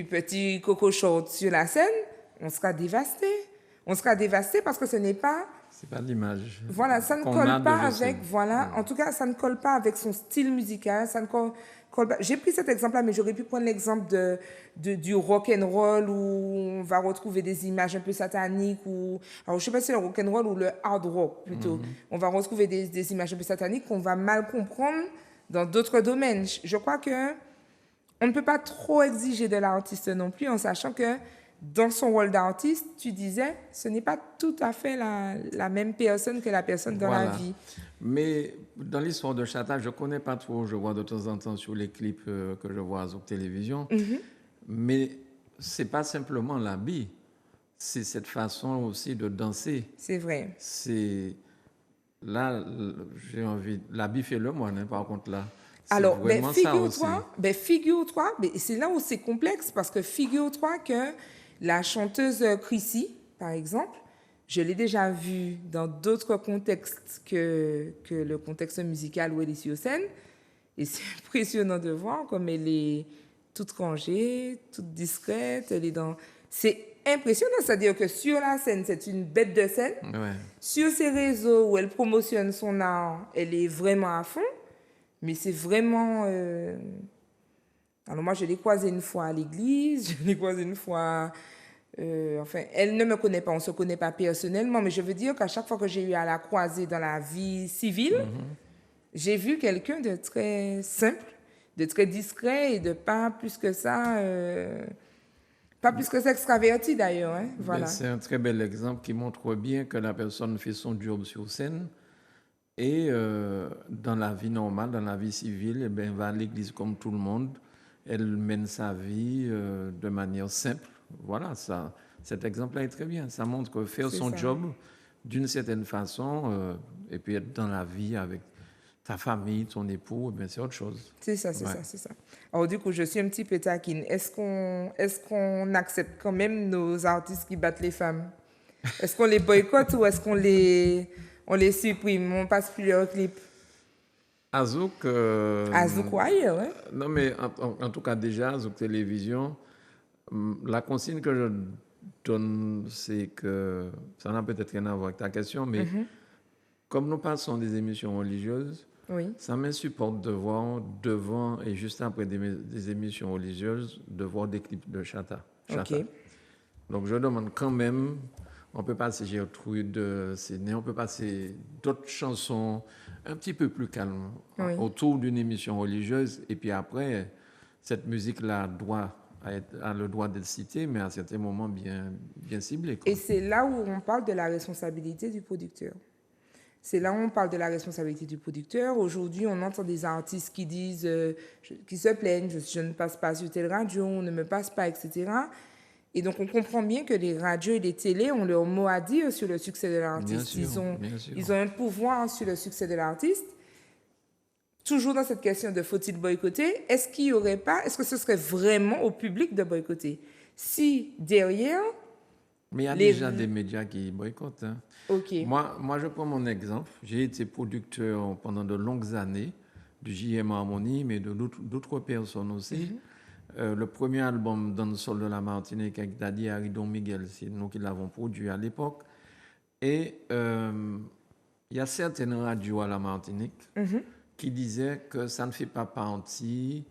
Speaker 1: petit Coco Short sur la scène, on sera dévasté. On sera dévasté parce que ce n'est pas...
Speaker 2: C'est pas l'image.
Speaker 1: Voilà, ça ne colle pas avec... Voilà, en tout cas, ça ne colle pas avec son style musical. Ça ne colle pas. J'ai pris cet exemple-là, mais j'aurais pu prendre l'exemple du rock and roll où on va retrouver des images un peu sataniques. Alors, je ne sais pas si c'est le rock and roll ou le hard rock, plutôt. On va retrouver des images un peu sataniques qu'on va mal comprendre dans d'autres domaines. Je crois que on ne peut pas trop exiger de l'artiste non plus, en sachant que dans son rôle d'artiste, tu disais, ce n'est pas tout à fait la même personne que la personne dans la vie.
Speaker 2: Mais dans l'histoire de Chata, je ne connais pas trop, je vois de temps en temps sur les clips que je vois sur télévision, mais ce n'est pas simplement l'habit, c'est cette façon aussi de danser.
Speaker 1: C'est vrai.
Speaker 2: Là, j'ai envie, l'habit fait le moine, par contre, là.
Speaker 1: Alors, figure-toi, mais c'est là où c'est complexe, parce que figure-toi que la chanteuse Chrissy, par exemple, je l'ai déjà vue dans d'autres contextes que le contexte musical où elle est sur scène. Et c'est impressionnant de voir comme elle est toute rangée, toute discrète. Elle est dans... C'est impressionnant, c'est-à-dire que sur la scène, c'est une bête de scène.
Speaker 2: Ouais.
Speaker 1: Sur ses réseaux où elle promotionne son art, elle est vraiment à fond. Mais c'est vraiment... Alors moi, je l'ai croisée une fois à l'église, je l'ai croisée une fois... enfin, elle ne me connaît pas, on ne se connaît pas personnellement, mais je veux dire qu'à chaque fois que j'ai eu à la croiser dans la vie civile, j'ai vu quelqu'un de très simple, de très discret et de pas plus que ça... pas plus que ça extraverti d'ailleurs, hein? Voilà.
Speaker 2: C'est un très bel exemple qui montre bien que la personne fait son job sur scène et dans la vie normale, dans la vie civile, eh bien, elle va à l'église comme tout le monde. Elle mène sa vie de manière simple. Voilà, ça, cet exemple-là est très bien. Ça montre que faire son job d'une certaine façon et puis être dans la vie avec ta famille, ton époux, eh bien, c'est autre chose.
Speaker 1: C'est ça, c'est ça, c'est ça. Alors du coup, je suis un petit peu taquine. Est-ce qu'on accepte quand même nos artistes qui battent les femmes? Est-ce qu'on les boycotte ou est-ce on les supprime? On passe plus leurs clips?
Speaker 2: Azouk.
Speaker 1: Azouk ou ailleurs, hein?
Speaker 2: Non, mais en tout cas, déjà, Azouk Télévision, la consigne que je donne, c'est que ça n'a peut-être rien à voir avec ta question, mais comme nous passons des émissions religieuses,
Speaker 1: oui.
Speaker 2: Ça m'insupporte de voir devant et juste après des émissions religieuses, de voir des clips de Chata.
Speaker 1: Ok.
Speaker 2: Donc je demande quand même, on peut passer Gertrude Sydney, on peut passer d'autres chansons un petit peu plus calmes autour d'une émission religieuse. Et puis après, cette musique-là a le droit d'être citée, mais à certains moments bien ciblée.
Speaker 1: Et c'est là où on parle de la responsabilité du producteur. C'est là où on parle de la responsabilité du producteur. Aujourd'hui, on entend des artistes qui disent, qui se plaignent, je ne passe pas sur telle radio, on ne me passe pas, etc. Et donc, on comprend bien que les radios et les télés ont leur mot à dire sur le succès de l'artiste. Ils ont un pouvoir sur le succès de l'artiste. Toujours dans cette question de faut-il boycotter, est-ce que ce serait vraiment au public de boycotter? Si derrière...
Speaker 2: Mais il y a déjà des médias qui boycottent. Hein.
Speaker 1: Ok.
Speaker 2: Moi, je prends mon exemple. J'ai été producteur pendant de longues années du JM Harmonie, mais d'autres personnes aussi. Le premier album dans le sol de la Martinique avec Daddy Harry Don Miguel, c'est nous qui l'avons produit à l'époque. Et il y a certaines radios à la Martinique qui disaient que ça ne fait pas partie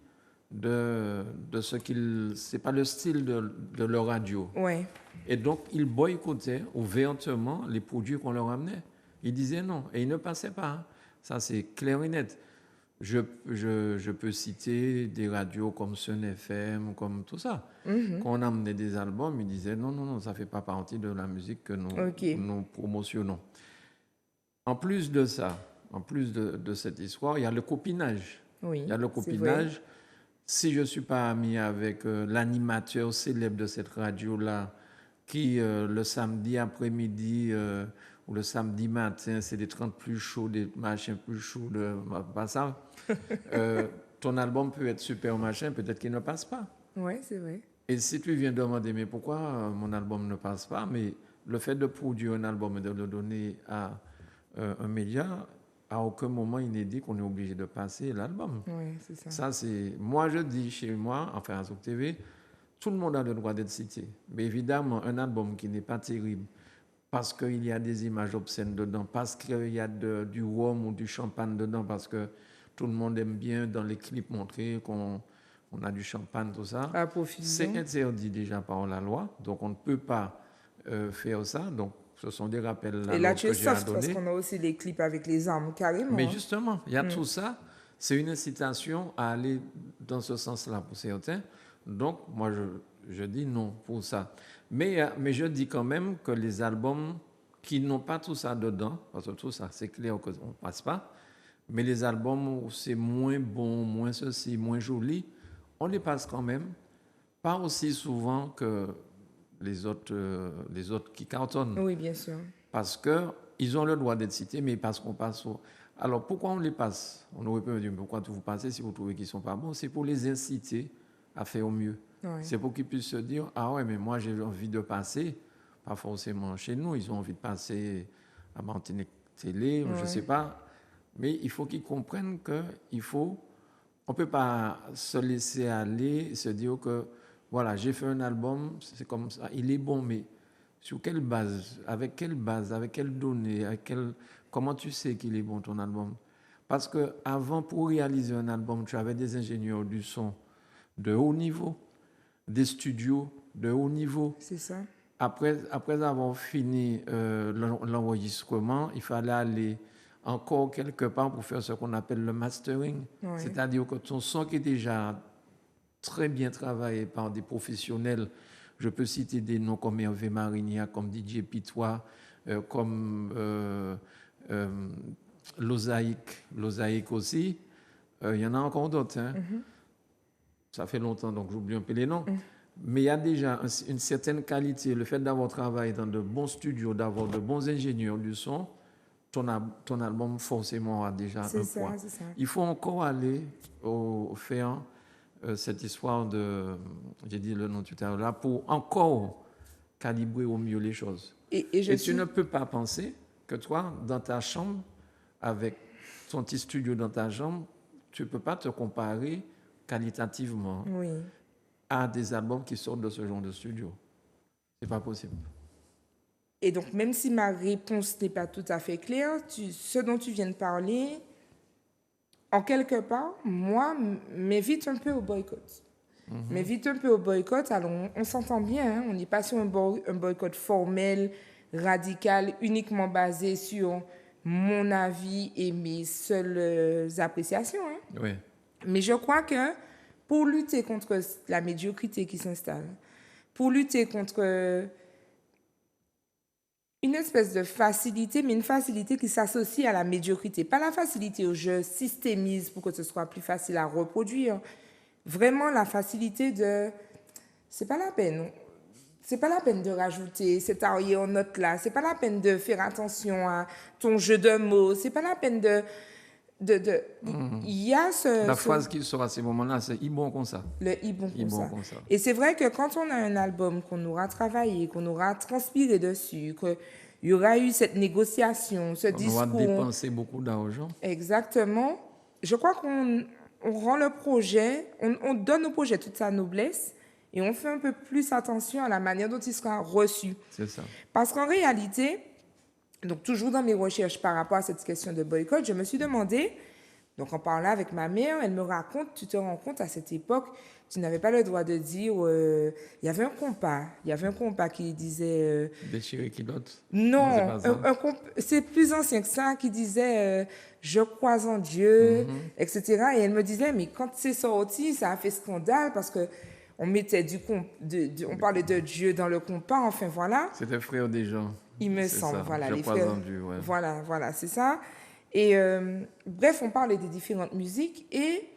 Speaker 2: de ce qu'ils... C'est pas le style de leur radio.
Speaker 1: Ouais.
Speaker 2: Et donc, ils boycottaient ouvertement les produits qu'on leur amenait. Ils disaient non. Et ils ne passaient pas. Hein. Ça, c'est clair et net. Je peux citer des radios comme Sun FM, comme tout ça. Quand on amenait des albums, ils disaient non, ça ne fait pas partie de la musique que nous promotionnons. En plus de ça, en plus de cette histoire, il y a le copinage.
Speaker 1: Oui,
Speaker 2: il y a le copinage. Si je ne suis pas ami avec l'animateur célèbre de cette radio-là, qui le samedi après-midi ou le samedi matin, c'est des 30 plus chauds, des machins plus chauds, pas ça. Ton album peut être super machin, peut-être qu'il ne passe pas.
Speaker 1: Oui, c'est vrai.
Speaker 2: Et si tu viens demander, mais pourquoi mon album ne passe pas, mais le fait de produire un album et de le donner à un média, à aucun moment il n'est dit qu'on est obligé de passer l'album.
Speaker 1: Oui, c'est ça.
Speaker 2: Ça, c'est... Moi, je dis chez moi, enfin à Zouk TV, tout le monde a le droit d'être cité. Mais évidemment, un album qui n'est pas terrible, parce qu'il y a des images obscènes dedans, parce qu'il y a du rhum ou du champagne dedans, parce que tout le monde aime bien dans les clips montrer qu'on a du champagne, tout ça. C'est interdit déjà par la loi, donc on ne peut pas faire ça. Donc, ce sont des rappels
Speaker 1: là. Et là, tu es soft parce qu'on a aussi les clips avec les armes, carrément.
Speaker 2: Mais justement, il y a tout ça. C'est une incitation à aller dans ce sens-là pour certains. Donc, moi, je dis non pour ça. Mais je dis quand même que les albums qui n'ont pas tout ça dedans, parce que tout ça, c'est clair qu'on ne passe pas, mais les albums où c'est moins bon, moins ceci, moins joli, on les passe quand même, pas aussi souvent que les autres qui cartonnent.
Speaker 1: Oui, bien sûr.
Speaker 2: Parce qu'ils ont le droit d'être cités, mais parce qu'on passe au... Alors, pourquoi on les passe? On aurait pu me dire, pourquoi vous passez si vous trouvez qu'ils ne sont pas bons? C'est pour les inciter à faire au mieux. Ouais. C'est pour qu'ils puissent se dire, ah ouais, mais moi j'ai envie de passer, pas forcément chez nous, ils ont envie de passer à Martinique Télé, je ne sais pas, mais il faut qu'ils comprennent qu'il faut on peut pas se laisser aller, se dire que voilà, j'ai fait un album, c'est comme ça, il est bon, mais sur quelle base, avec quelles données, comment tu sais qu'il est bon ton album? Parce que avant, pour réaliser un album, tu avais des ingénieurs du son de haut niveau, des studios de haut niveau.
Speaker 1: C'est ça.
Speaker 2: Après avoir fini l'enregistrement, il fallait aller encore quelque part pour faire ce qu'on appelle le mastering.
Speaker 1: Ouais.
Speaker 2: C'est-à-dire que ton son qui est déjà très bien travaillé par des professionnels, je peux citer des noms comme Hervé Marinia, comme DJ Pitois, comme Losaïque aussi. Il y en a encore d'autres. Hein. Ça fait longtemps, donc j'oublie un peu les noms. Mais il y a déjà une certaine qualité. Le fait d'avoir travaillé dans de bons studios, d'avoir de bons ingénieurs du son, ton album forcément a déjà un poids.
Speaker 1: C'est ça.
Speaker 2: Il faut encore aller faire cette histoire j'ai dit le nom tout à l'heure, pour encore calibrer au mieux les choses. Et tu ne peux pas penser que toi, dans ta chambre, avec ton petit studio dans ta chambre, tu ne peux pas te comparer qualitativement à des albums qui sortent de ce genre de studio. C'est pas possible.
Speaker 1: Et donc, même si ma réponse n'est pas tout à fait claire, ce dont tu viens de parler, en quelque part, moi, m'invite un peu au boycott. M'invite un peu au boycott. Alors, on s'entend bien, hein, on n'est pas sur un boycott formel, radical, uniquement basé sur mon avis et mes seules appréciations. Hein.
Speaker 2: Oui.
Speaker 1: Mais je crois que pour lutter contre la médiocrité qui s'installe, pour lutter contre une espèce de facilité, mais une facilité qui s'associe à la médiocrité. Pas la facilité où je systémise pour que ce soit plus facile à reproduire. Vraiment la facilité de... C'est pas la peine. C'est pas la peine de rajouter cet arrière-note là. C'est pas la peine de faire attention à ton jeu de mots. C'est pas la peine de... Il y a
Speaker 2: la phrase qui sort à ces moments-là, c'est « i bon comme ça ».
Speaker 1: Le « i bon comme ça ». Et c'est vrai que quand on a un album qu'on aura travaillé, qu'on aura transpiré dessus, qu'il y aura eu cette négociation, ce discours...
Speaker 2: On aura dépensé beaucoup d'argent.
Speaker 1: Exactement. Je crois qu'on rend le projet, on donne au projet toute sa noblesse et on fait un peu plus attention à la manière dont il sera reçu.
Speaker 2: C'est ça.
Speaker 1: Parce qu'en réalité... Donc, toujours dans mes recherches par rapport à cette question de boycott, je me suis demandé, donc en parlant avec ma mère, elle me raconte, tu te rends compte, à cette époque, tu n'avais pas le droit de dire, il y avait un compas qui disait...
Speaker 2: Déchirer qui d'autre?
Speaker 1: Non, c'est plus ancien que ça, qui disait, je crois en Dieu, etc. Et elle me disait, mais quand c'est sorti, ça a fait scandale parce que on mettait on parlait de Dieu dans le compas, enfin voilà.
Speaker 2: C'était frère des gens.
Speaker 1: Il me semble, voilà,
Speaker 2: les frères. Dieu, ouais.
Speaker 1: Voilà, c'est ça. Et bref, on parlait des différentes musiques et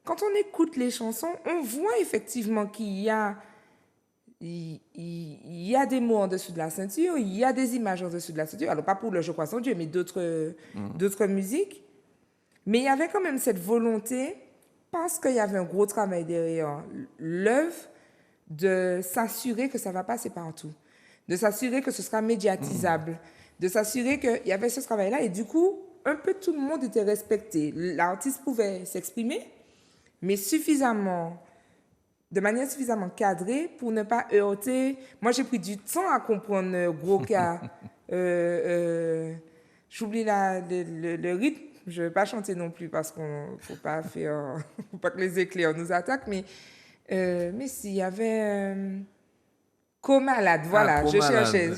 Speaker 1: quand on écoute les chansons, on voit effectivement qu'il y a des mots en dessous de la ceinture, il y a des images en dessous de la ceinture. Alors pas pour le Je crois en Dieu, mais d'autres musiques. Mais il y avait quand même cette volonté, parce qu'il y avait un gros travail derrière l'œuvre, de s'assurer que ça va passer partout. De s'assurer que ce sera médiatisable, de s'assurer qu'il y avait ce travail-là. Et du coup, un peu tout le monde était respecté. L'artiste pouvait s'exprimer, mais de manière suffisamment cadrée pour ne pas heurter. Moi, j'ai pris du temps à comprendre gros cas. J'oublie le rythme. Je ne vais pas chanter non plus parce qu'il ne faut pas que les éclairs nous attaquent. Mais s'il y avait... Co-malade, voilà, je cherchais.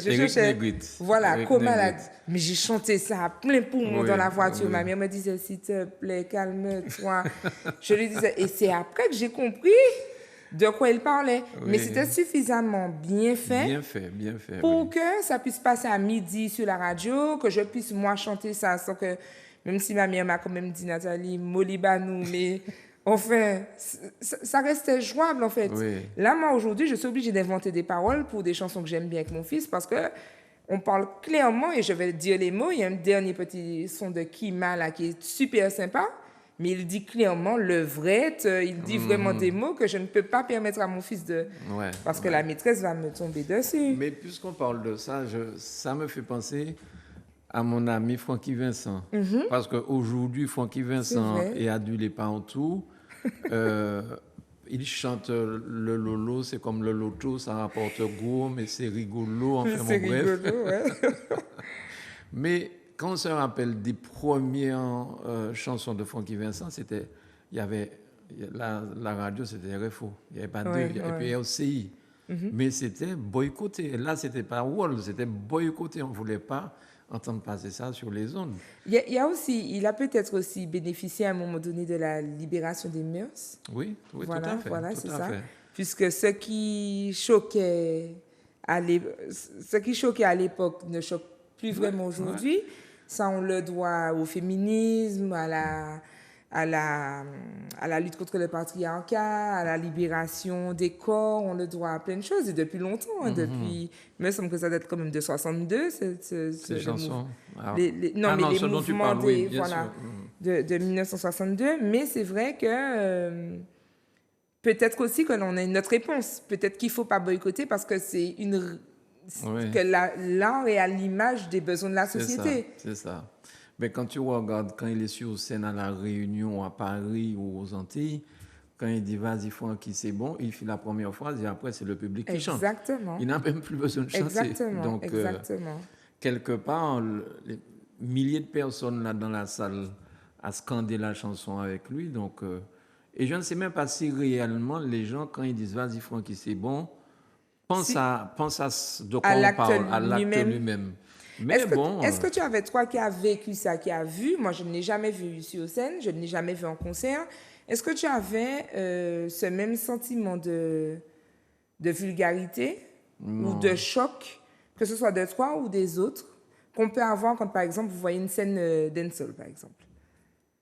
Speaker 1: Voilà, co-malade. Mais j'ai chanté ça à plein poumon dans la voiture. Ma mère me disait, s'il te plaît, calme-toi. Je lui disais, et c'est après que j'ai compris de quoi il parlait. Mais c'était suffisamment bien fait pour que ça puisse passer à midi sur la radio, que je puisse, moi, chanter ça sans que, même si ma mère m'a quand même dit, Nathalie, Molibanou, mais... Enfin, ça restait jouable, en fait.
Speaker 2: Oui.
Speaker 1: Là, moi, aujourd'hui, je suis obligée d'inventer des paroles pour des chansons que j'aime bien avec mon fils parce qu'on parle clairement, et je vais dire les mots. Il y a un dernier petit son de Kima, là, qui est super sympa, mais il dit clairement levrette, il dit vraiment des mots que je ne peux pas permettre à mon fils de... parce que la maîtresse va me tomber dessus.
Speaker 2: Mais puisqu'on parle de ça, ça me fait penser... à mon ami Francky Vincent. Parce qu'aujourd'hui, Francky Vincent est adulé partout. Il chante le lolo, c'est comme le loto, ça rapporte gros, mais c'est rigolo, enfin
Speaker 1: C'est
Speaker 2: bon, bref.
Speaker 1: rigolo, ouais.
Speaker 2: Mais quand on se rappelle des premières chansons de Francky Vincent, il y avait la radio, c'était RFO, il n'y avait pas deux,
Speaker 1: Ouais,
Speaker 2: et puis
Speaker 1: ouais.
Speaker 2: RCI. Mais c'était boycotté. Là, c'était pas Wall, c'était boycotté. On ne voulait pas entendre passer ça sur les ondes.
Speaker 1: Il y a aussi, il a peut-être aussi bénéficié à un moment donné de la libération des mœurs.
Speaker 2: Oui, oui,
Speaker 1: Voilà,
Speaker 2: tout à fait.
Speaker 1: voilà,
Speaker 2: tout
Speaker 1: c'est
Speaker 2: à
Speaker 1: ça.
Speaker 2: fait.
Speaker 1: Puisque ce qui choquait à l'époque ne choque plus vraiment aujourd'hui. Ça, on le doit au féminisme, à la lutte contre le patriarcat, à la libération des corps. On le doit à plein de choses et depuis longtemps. Hein, depuis, il me semble que ça date quand même de 62,
Speaker 2: Ces chansons.
Speaker 1: non, mais les
Speaker 2: ce dont tu
Speaker 1: mouvements
Speaker 2: parles, oui, bien sûr.
Speaker 1: de 1962. Mais c'est vrai que peut-être aussi que l'on a une autre réponse. Peut-être qu'il ne faut pas boycotter parce que que l'art est à l'image des besoins de la société.
Speaker 2: C'est ça. Mais quand tu regardes, quand il est sur scène à La Réunion, à Paris ou aux Antilles, quand il dit vas-y Francky, c'est bon, il fait la première phrase et après c'est le public qui chante.
Speaker 1: Exactement.
Speaker 2: Il n'a même plus besoin de chanter.
Speaker 1: Exactement.
Speaker 2: Donc,
Speaker 1: Exactement.
Speaker 2: quelque part, les milliers de personnes là dans la salle à scander la chanson avec lui. Donc, et je ne sais même pas si réellement les gens, quand ils disent vas-y Francky, c'est bon, pensent à de quoi on parle, à l'acte lui-même. Mais
Speaker 1: Est-ce que tu avais, toi qui as vécu ça, qui as vu, moi je ne l'ai jamais vu sur scène, je ne l'ai jamais vu en concert, est-ce que tu avais ce même sentiment de vulgarité ou de choc, que ce soit de toi ou des autres, qu'on peut avoir quand par exemple vous voyez une scène dancehall par exemple?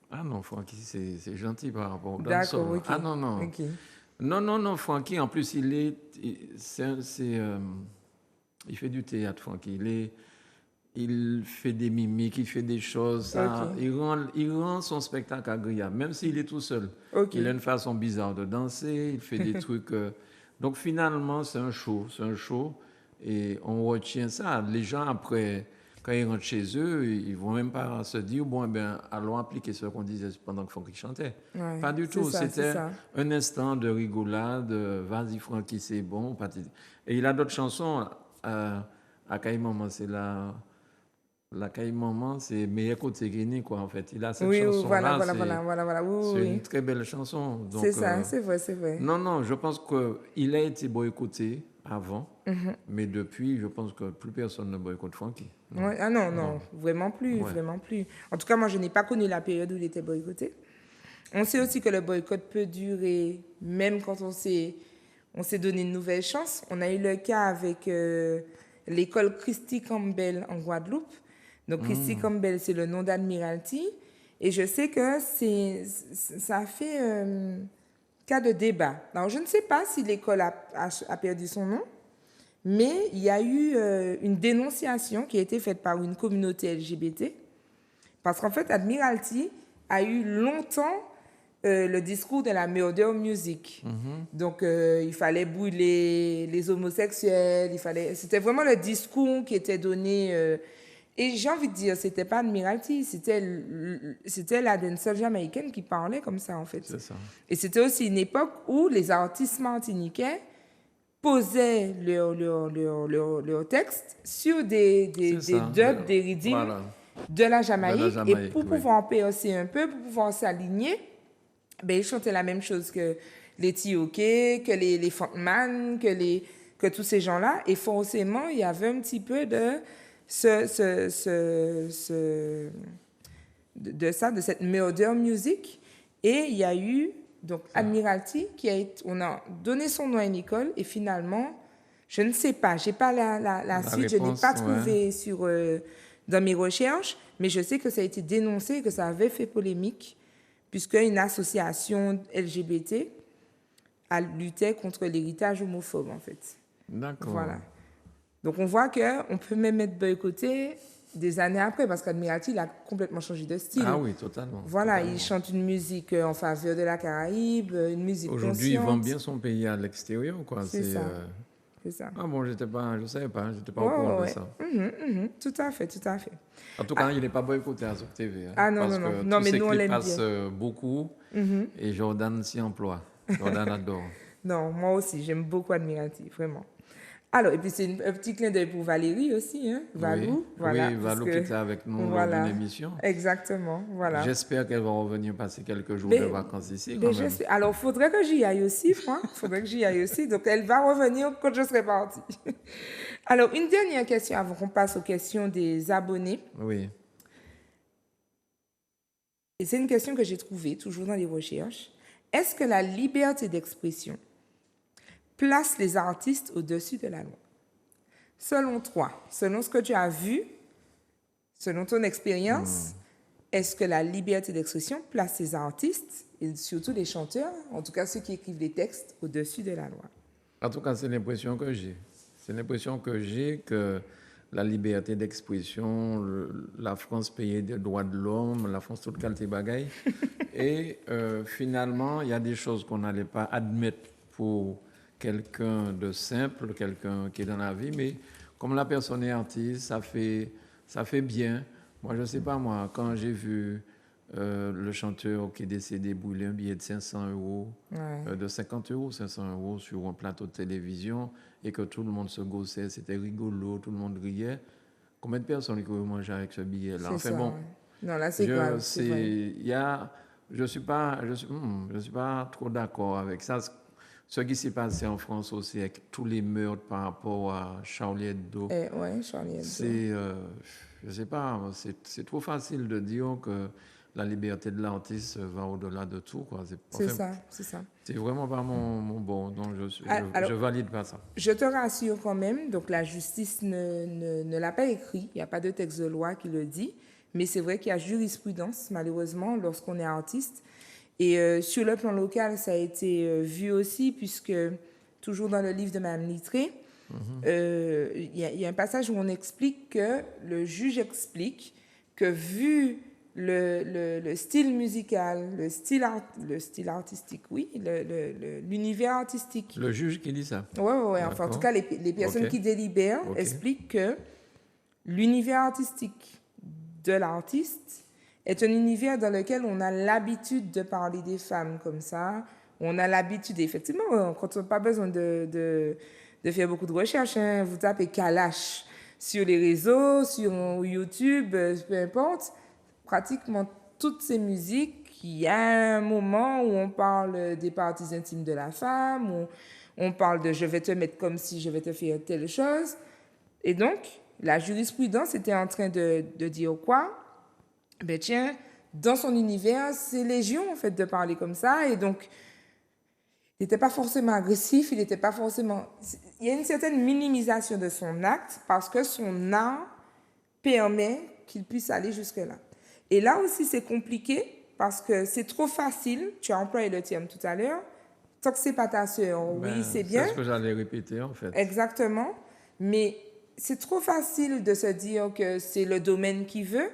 Speaker 2: Ah non, Francky, c'est gentil par rapport au
Speaker 1: dancehall.
Speaker 2: dancehall.
Speaker 1: Okay.
Speaker 2: Ah non, non.
Speaker 1: Okay.
Speaker 2: Non, Francky, en plus, il fait du théâtre, Francky. Il fait des mimiques, il fait des choses. Ça,
Speaker 1: Okay.
Speaker 2: il rend son spectacle agréable, même s'il est tout seul.
Speaker 1: Okay.
Speaker 2: Il a une façon bizarre de danser, il fait des trucs. Donc finalement, c'est un show. Et on retient ça. Les gens, après, quand ils rentrent chez eux, ils vont même pas se dire, bon, eh bien, allons appliquer ce qu'on disait pendant que Francky chantait.
Speaker 1: Ouais,
Speaker 2: pas du tout. C'était
Speaker 1: ça.
Speaker 2: un instant de rigolade, vas-y Francky, c'est bon. Et il a d'autres chansons. À Caïmaman, c'est la Caïmaman, c'est meilleur côté Guinée, quoi, en fait. Il a cette chanson-là.
Speaker 1: Voilà.
Speaker 2: C'est une très belle chanson.
Speaker 1: C'est ça, c'est vrai.
Speaker 2: Non, je pense qu'il a été boycotté avant, mais depuis, je pense que plus personne ne boycotte Francky.
Speaker 1: Ouais, ah non, vraiment plus. En tout cas, moi, je n'ai pas connu la période où il était boycotté. On sait aussi que le boycott peut durer, même quand on s'est donné une nouvelle chance. On a eu le cas avec l'école Christy Campbell en Guadeloupe. Donc, Christy Campbell, c'est le nom d'Admiralty. Et je sais que ça a fait cas de débat. Alors, je ne sais pas si l'école a perdu son nom, mais il y a eu une dénonciation qui a été faite par une communauté LGBT. Parce qu'en fait, Admiralty a eu longtemps le discours de la murder music. Donc, il fallait brûler les homosexuels. C'était vraiment le discours qui était donné. Et j'ai envie de dire, c'était pas Admiralty, c'était la dancehall jamaïcaine qui parlait comme ça, en fait.
Speaker 2: C'est ça.
Speaker 1: Et c'était aussi une époque où les artistes martiniquais posaient leurs textes sur des dubs, des rythmes de la Jamaïque. Et pour pouvoir percer un peu, pour pouvoir s'aligner, ben, ils chantaient la même chose que les Tioké, que les Funkman, que tous ces gens-là. Et forcément, il y avait un petit peu de de cette murder music. Et il y a eu donc Admiralty on a donné son nom à une école et finalement, je ne sais pas, j'ai pas la suite, je n'ai pas trouvé dans mes recherches, mais je sais que ça a été dénoncé et que ça avait fait polémique puisque une association LGBT a lutté contre l'héritage homophobe en fait.
Speaker 2: D'accord.
Speaker 1: Voilà. Donc, on voit qu'on peut même être boycotté des années après, parce qu'Admiralty, il a complètement changé de style.
Speaker 2: Ah oui, totalement.
Speaker 1: Voilà,
Speaker 2: totalement.
Speaker 1: Il chante une musique en faveur de la Caraïbe, une musique
Speaker 2: Aujourd'hui, il
Speaker 1: consciente.
Speaker 2: vend bien son pays à l'extérieur, quoi.
Speaker 1: C'est ça. C'est ça.
Speaker 2: Ah bon, je ne savais pas, je n'étais pas au courant de ça.
Speaker 1: Tout à fait, tout à fait.
Speaker 2: En tout cas, il n'est pas boycotté à Zouk TV. Hein,
Speaker 1: Ah non,
Speaker 2: parce
Speaker 1: non, non.
Speaker 2: que
Speaker 1: Non,
Speaker 2: tous
Speaker 1: mais
Speaker 2: ces
Speaker 1: nous, on
Speaker 2: clips
Speaker 1: l'aime
Speaker 2: passent
Speaker 1: bien.
Speaker 2: beaucoup et Jordan s'y emploie. Jordan adore.
Speaker 1: Non, moi aussi, j'aime beaucoup Admiratif, vraiment. Alors, et puis c'est un petit clin d'œil pour Valérie aussi, hein, Valou, voilà.
Speaker 2: Oui, Valou qui était avec nous lors d'une émission.
Speaker 1: Exactement, voilà.
Speaker 2: J'espère qu'elle va revenir passer quelques jours de vacances ici quand même.
Speaker 1: Alors, il faudrait que j'y aille aussi, moi. Il faudrait que j'y aille aussi. Donc, elle va revenir quand je serai partie. Alors, une dernière question avant qu'on passe aux questions des abonnés.
Speaker 2: Oui.
Speaker 1: Et c'est une question que j'ai trouvée, toujours dans les recherches. Est-ce que la liberté d'expression place les artistes au-dessus de la loi? Selon toi, selon ce que tu as vu, selon ton expérience, est-ce que la liberté d'expression place les artistes, et surtout les chanteurs, en tout cas ceux qui écrivent les textes, au-dessus de la loi?
Speaker 2: En tout cas, c'est l'impression que j'ai. C'est l'impression que j'ai que la liberté d'expression, la France payée des droits de l'homme, la France toute qualité bagaille. Et finalement, il y a des choses qu'on n'allait pas admettre pour quelqu'un de simple, quelqu'un qui est dans la vie, mais comme la personne est artiste, ça fait bien. Moi, je ne sais pas, moi, quand j'ai vu le chanteur qui est décédé brûler un billet de 500 euros, de 50 euros, 500 euros sur un plateau de télévision et que tout le monde se gossait, c'était rigolo, tout le monde riait. Combien de personnes qui ont mangé avec ce billet-là?
Speaker 1: Enfin
Speaker 2: ça, bon,
Speaker 1: non, là, c'est grave.
Speaker 2: Je suis pas trop d'accord avec ça. Ce qui s'est passé en France aussi avec tous les meurtres par rapport à Charlie Hebdo.
Speaker 1: Charlie Hebdo.
Speaker 2: Je sais pas, c'est trop facile de dire que la liberté de l'artiste va au-delà de tout, quoi.
Speaker 1: C'est ça.
Speaker 2: C'est vraiment pas mon bon, donc je valide pas ça.
Speaker 1: Je te rassure quand même, donc la justice ne l'a pas écrit, il n'y a pas de texte de loi qui le dit, mais c'est vrai qu'il y a jurisprudence, malheureusement, lorsqu'on est artiste. Et sur le plan local, ça a été vu aussi, puisque toujours dans le livre de Mme Littré, il y a un passage où on explique que le juge explique que vu le style musical, le style artistique, oui, l'univers artistique.
Speaker 2: Le juge qui dit ça?
Speaker 1: Oui. Enfin, en tout cas, les personnes qui délibèrent expliquent que l'univers artistique de l'artiste est un univers dans lequel on a l'habitude de parler des femmes comme ça. On a l'habitude, effectivement, quand on n'a pas besoin de faire beaucoup de recherches, hein, vous tapez Kalash sur les réseaux, sur YouTube, peu importe, pratiquement toutes ces musiques, il y a un moment où on parle des parties intimes de la femme, où on parle de « je vais te mettre comme si je vais te faire telle chose ». Et donc, la jurisprudence était en train de dire quoi? Ben tiens, dans son univers, c'est légion en fait de parler comme ça, et donc il n'était pas forcément agressif, il n'était pas forcément... Il y a une certaine minimisation de son acte parce que son art permet qu'il puisse aller jusque-là. Et là aussi, c'est compliqué parce que c'est trop facile, tu as employé le terme tout à l'heure, tant que c'est pas ta sœur, oui, c'est bien.
Speaker 2: C'est ce que j'allais répéter en fait.
Speaker 1: Exactement, mais c'est trop facile de se dire que c'est le domaine qui veut.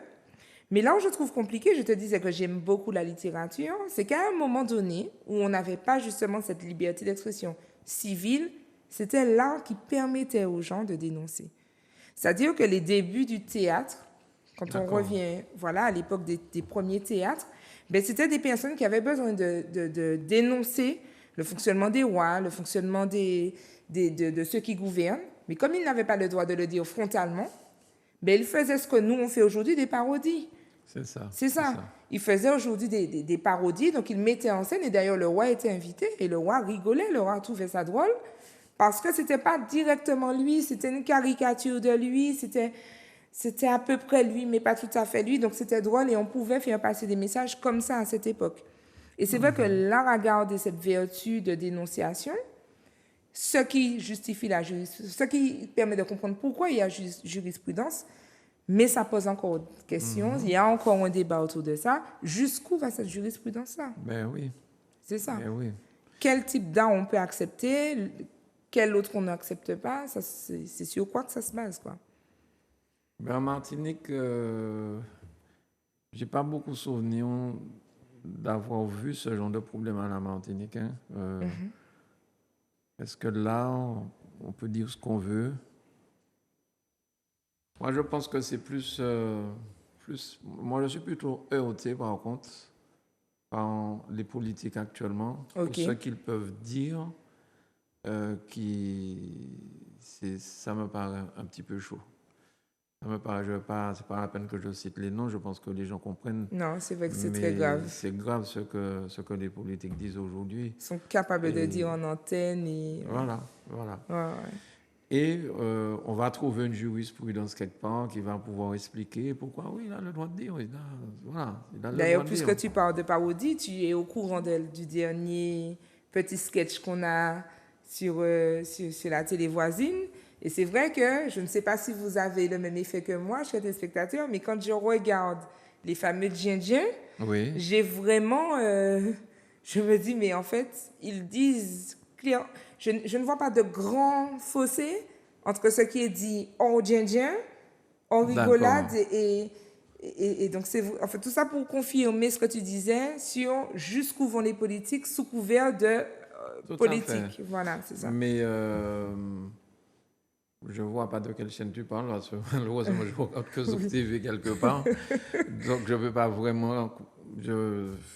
Speaker 1: Mais là où je trouve compliqué, je te disais que j'aime beaucoup la littérature, c'est qu'à un moment donné, où on n'avait pas justement cette liberté d'expression civile, c'était l'art qui permettait aux gens de dénoncer. C'est-à-dire que les débuts du théâtre, quand on revient à l'époque des premiers théâtres, ben, c'était des personnes qui avaient besoin de dénoncer le fonctionnement des rois, le fonctionnement de ceux qui gouvernent. Mais comme ils n'avaient pas le droit de le dire frontalement, ben, ils faisaient ce que nous, on fait aujourd'hui, des parodies. C'est ça. Ils faisaient aujourd'hui des parodies, donc ils mettaient en scène, et d'ailleurs le roi était invité, et le roi rigolait, le roi trouvait ça drôle, parce que c'était pas directement lui, c'était une caricature de lui, c'était à peu près lui, mais pas tout à fait lui, donc c'était drôle, et on pouvait faire passer des messages comme ça à cette époque. Et c'est vrai que l'art a gardé cette vertu de dénonciation, ce qui justifie ce qui permet de comprendre pourquoi il y a jurisprudence. Mais ça pose encore une question. Il y a encore un débat autour de ça. Jusqu'où va cette jurisprudence-là?
Speaker 2: Ben oui.
Speaker 1: C'est ça.
Speaker 2: Ben oui.
Speaker 1: Quel type d'art on peut accepter? Quel autre on n'accepte pas? C'est sur quoi que ça se base, quoi?
Speaker 2: Ben en Martinique, j'ai pas beaucoup souvenir d'avoir vu ce genre de problème à la Martinique. Est-ce que là, on peut dire ce qu'on veut. Moi, je pense que c'est plus... Moi, je suis plutôt heurté, par contre, par les politiques actuellement. Pour ce qu'ils peuvent dire, ça me paraît un petit peu chaud. Ça me paraît, c'est pas la peine que je cite les noms, je pense que les gens comprennent.
Speaker 1: Non, c'est vrai que c'est très grave.
Speaker 2: C'est grave ce que les politiques disent aujourd'hui.
Speaker 1: Ils sont capables de dire en antenne. Et...
Speaker 2: Voilà.
Speaker 1: Ouais.
Speaker 2: Et on va trouver une jurisprudence quelque part qui va pouvoir expliquer pourquoi, oui, il a le droit de dire.
Speaker 1: D'ailleurs, puisque tu parles de parodie, tu es au courant du dernier petit sketch qu'on a sur la télé voisine. Et c'est vrai que je ne sais pas si vous avez le même effet que moi, chers téléspectateurs, mais quand je regarde les fameux djindiens, j'ai vraiment... je me dis, mais en fait, ils disent... Je ne vois pas de grand fossé entre ce qui est dit en djindien, en rigolade, et donc c'est en fait tout ça pour confirmer ce que tu disais sur jusqu'où vont les politiques sous couvert de politique. Voilà, c'est ça.
Speaker 2: Mais je ne vois pas de quelle chaîne tu parles, parce que malheureusement je regarde que sur TV quelque part, donc je ne peux pas vraiment...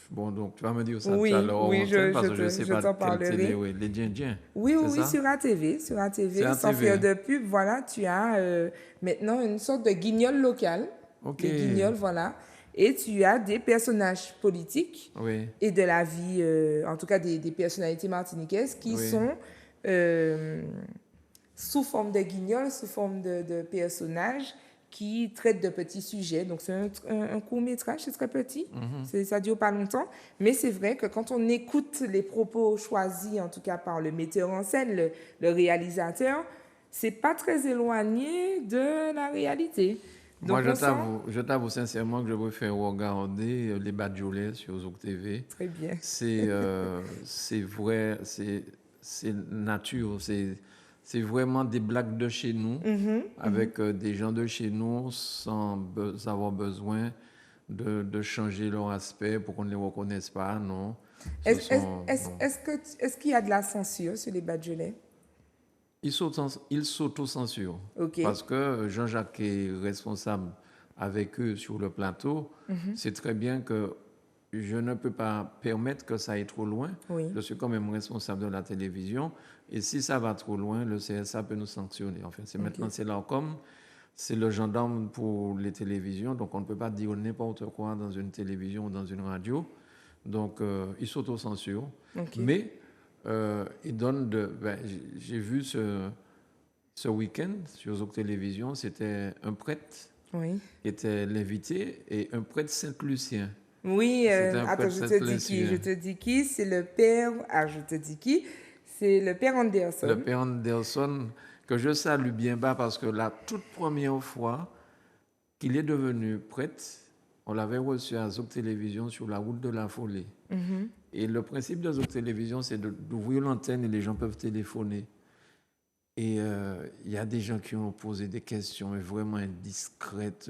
Speaker 2: Bon, donc tu vas me dire ça tout à l'heure, parce que je ne sais pas quelle télé, les djindiens.
Speaker 1: Oui, sur ATV, sans faire de pub, voilà, tu as maintenant une sorte de guignol local. Des guignols, voilà. Et tu as des personnages politiques et de la vie, en tout cas des personnalités martiniquaises qui sont sous forme de guignols, sous forme de personnages qui traitent de petits sujets. Donc, c'est un court-métrage, c'est très petit, ça dure pas longtemps, mais c'est vrai que quand on écoute les propos choisis, en tout cas par le metteur en scène, le réalisateur, c'est pas très éloigné de la réalité. Donc,
Speaker 2: moi, je t'avoue sincèrement que je préfère regarder les Badjolais sur Zouk TV.
Speaker 1: Très bien.
Speaker 2: C'est vrai, c'est nature, c'est vraiment des blagues de chez nous, avec des gens de chez nous, sans avoir besoin de changer leur aspect pour qu'on ne les reconnaisse pas, non.
Speaker 1: Est-ce qu'il y a de la censure sur les Badjolais?
Speaker 2: Ils s'auto-censurent. Parce que Jean-Jacques est responsable avec eux sur le plateau. C'est très bien que je ne peux pas permettre que ça aille trop loin. Je suis quand même responsable de la télévision. Et si ça va trop loin, le CSA peut nous sanctionner. Enfin, maintenant, c'est l'ARCOM, c'est le gendarme pour les télévisions. Donc, on ne peut pas dire n'importe quoi dans une télévision ou dans une radio. Donc, ils s'auto-censurent. Mais ils donnent j'ai vu ce week-end sur Zouk Télévision, c'était un prêtre qui était l'invité et un prêtre Saint-Lucien.
Speaker 1: Oui, attends, je te dis qui, c'est le père, je te dis qui, c'est le père Anderson.
Speaker 2: Le père Anderson, que je salue bien bas parce que la toute première fois qu'il est devenu prêtre, on l'avait reçu à Zouk Télévision sur la route de la Folie. Et le principe de Zouk Télévision, c'est d'ouvrir l'antenne et les gens peuvent téléphoner. Et il y a des gens qui ont posé des questions vraiment indiscrètes.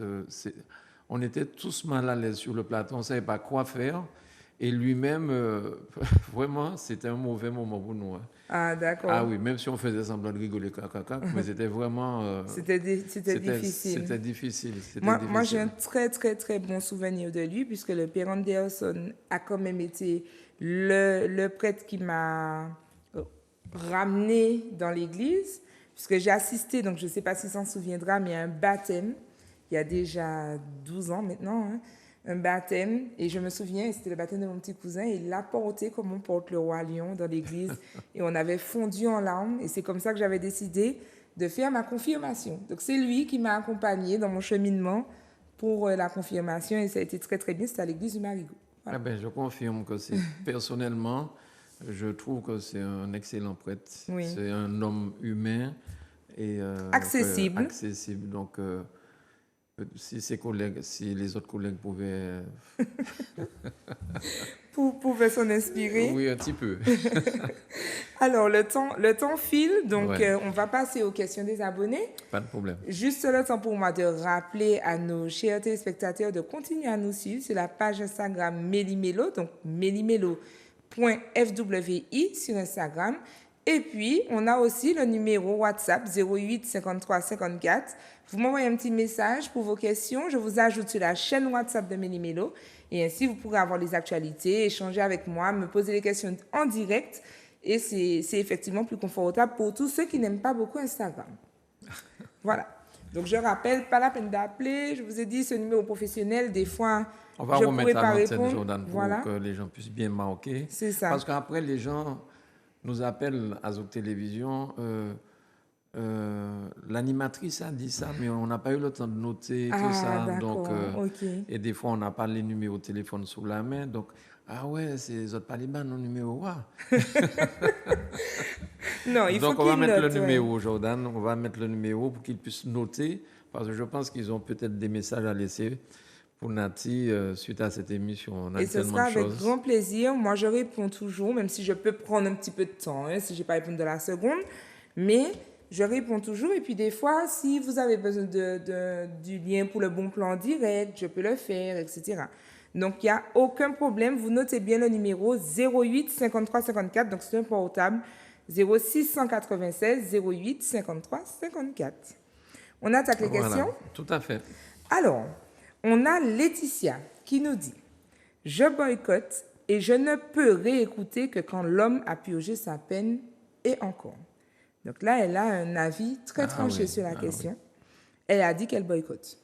Speaker 2: On était tous mal à l'aise sur le plateau, on ne savait pas quoi faire. Et lui-même, vraiment, c'était un mauvais moment pour nous.
Speaker 1: Ah, d'accord.
Speaker 2: Ah oui, même si on faisait semblant de rigoler, mais c'était vraiment...
Speaker 1: C'était difficile.
Speaker 2: C'était difficile.
Speaker 1: Moi, j'ai un très, très, très bon souvenir de lui, puisque le père Anderson a quand même été le prêtre qui m'a ramené dans l'église, puisque j'ai assisté, donc je ne sais pas s'il s'en souviendra, mais à un baptême, il y a déjà 12 ans maintenant, un baptême, et je me souviens, c'était le baptême de mon petit cousin, et il l'a porté comme on porte le roi lion dans l'église, et on avait fondu en larmes, et c'est comme ça que j'avais décidé de faire ma confirmation. Donc c'est lui qui m'a accompagnée dans mon cheminement pour la confirmation, et ça a été très très bien, c'était à l'église du Marigot. Voilà.
Speaker 2: Ah ben, je confirme que c'est, personnellement, je trouve que c'est un excellent prêtre.
Speaker 1: Oui.
Speaker 2: C'est un homme humain et
Speaker 1: accessible.
Speaker 2: Donc, si les autres collègues pouvaient
Speaker 1: s'en inspirer.
Speaker 2: Oui, un petit peu.
Speaker 1: Alors, le temps file, donc on va passer aux questions des abonnés.
Speaker 2: Pas de problème.
Speaker 1: Juste le temps pour moi de rappeler à nos chers téléspectateurs de continuer à nous suivre sur la page Instagram Méli-Mélo, donc mélimelo.fwi sur Instagram. Et puis, on a aussi le numéro WhatsApp 08 53 54. Vous m'envoyez un petit message pour vos questions. Je vous ajoute sur la chaîne WhatsApp de Méli-Mélo. Et ainsi, vous pourrez avoir les actualités, échanger avec moi, me poser des questions en direct. Et c'est effectivement plus confortable pour tous ceux qui n'aiment pas beaucoup Instagram. Voilà. Donc, je rappelle, pas la peine d'appeler. Je vous ai dit, ce numéro professionnel, des fois,
Speaker 2: on va
Speaker 1: je ne pourrais pas répondre.
Speaker 2: Jordan, pour que les gens puissent bien marquer.
Speaker 1: C'est ça.
Speaker 2: Parce qu'après, les gens nous appellent à Zouk Télévision. L'animatrice a dit ça, mais on n'a pas eu le temps de noter tout ça. Donc, et des fois, on n'a pas les numéros de téléphone sous la main. Donc, ah ouais, c'est les autres palibans, nos numéros.
Speaker 1: Non, il faut
Speaker 2: donc, on va mettre le numéro,
Speaker 1: ouais.
Speaker 2: Jordan. On va mettre le numéro pour qu'ils puissent noter. Parce que je pense qu'ils ont peut-être des messages à laisser pour Nati suite à cette émission. On a
Speaker 1: et ce sera avec grand plaisir. Moi, je réponds toujours, même si je peux prendre un petit peu de temps, si je n'ai pas répondu de la seconde. Mais je réponds toujours. Et puis, des fois, si vous avez besoin du lien pour le bon plan direct, je peux le faire, etc. Donc, il n'y a aucun problème. Vous notez bien le numéro 08 53 54. Donc, c'est un portable 0696 08 53 54. On attaque les questions?
Speaker 2: Tout à fait.
Speaker 1: Alors, on a Laetitia qui nous dit « Je boycotte et je ne peux réécouter que quand l'homme a purgé sa peine et encore. » Donc là, elle a un avis très tranché sur la question. Oui. Elle a dit qu'elle boycotte.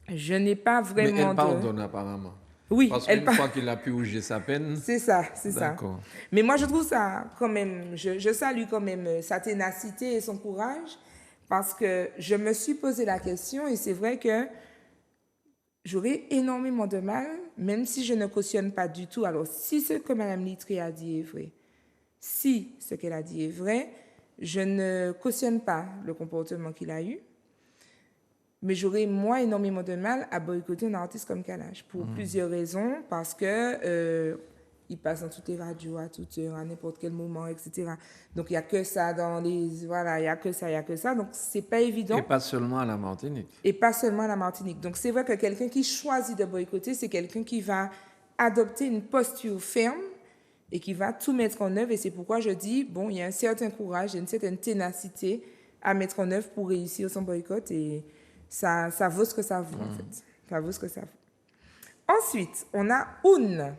Speaker 1: Je n'ai pas vraiment
Speaker 2: mais elle pardonne apparemment.
Speaker 1: Oui,
Speaker 2: parce qu'une fois qu'il a purgé sa peine...
Speaker 1: C'est ça, c'est ça. Mais moi, je trouve ça quand même... Je salue quand même sa ténacité et son courage parce que je me suis posé la question et c'est vrai que j'aurais énormément de mal, même si je ne cautionne pas du tout. Alors, si ce que Mme Littré a dit est vrai, si ce qu'elle a dit est vrai, je ne cautionne pas le comportement qu'il a eu, mais j'aurais, moi, énormément de mal à boycotter un artiste comme Kalash, pour plusieurs raisons, parce que il passe dans toutes les radios à toute heure, à n'importe quel moment, etc. Donc, il n'y a que ça dans les... Voilà, il n'y a que ça. Donc, ce n'est pas évident.
Speaker 2: Et pas seulement à la Martinique.
Speaker 1: Et pas seulement à la Martinique. Donc, c'est vrai que quelqu'un qui choisit de boycotter, c'est quelqu'un qui va adopter une posture ferme et qui va tout mettre en œuvre. Et c'est pourquoi je dis, bon, il y a un certain courage, une certaine ténacité à mettre en œuvre pour réussir son boycott. Et ça vaut ce que ça vaut, en fait. Ça vaut ce que ça vaut. Ensuite, on a Un.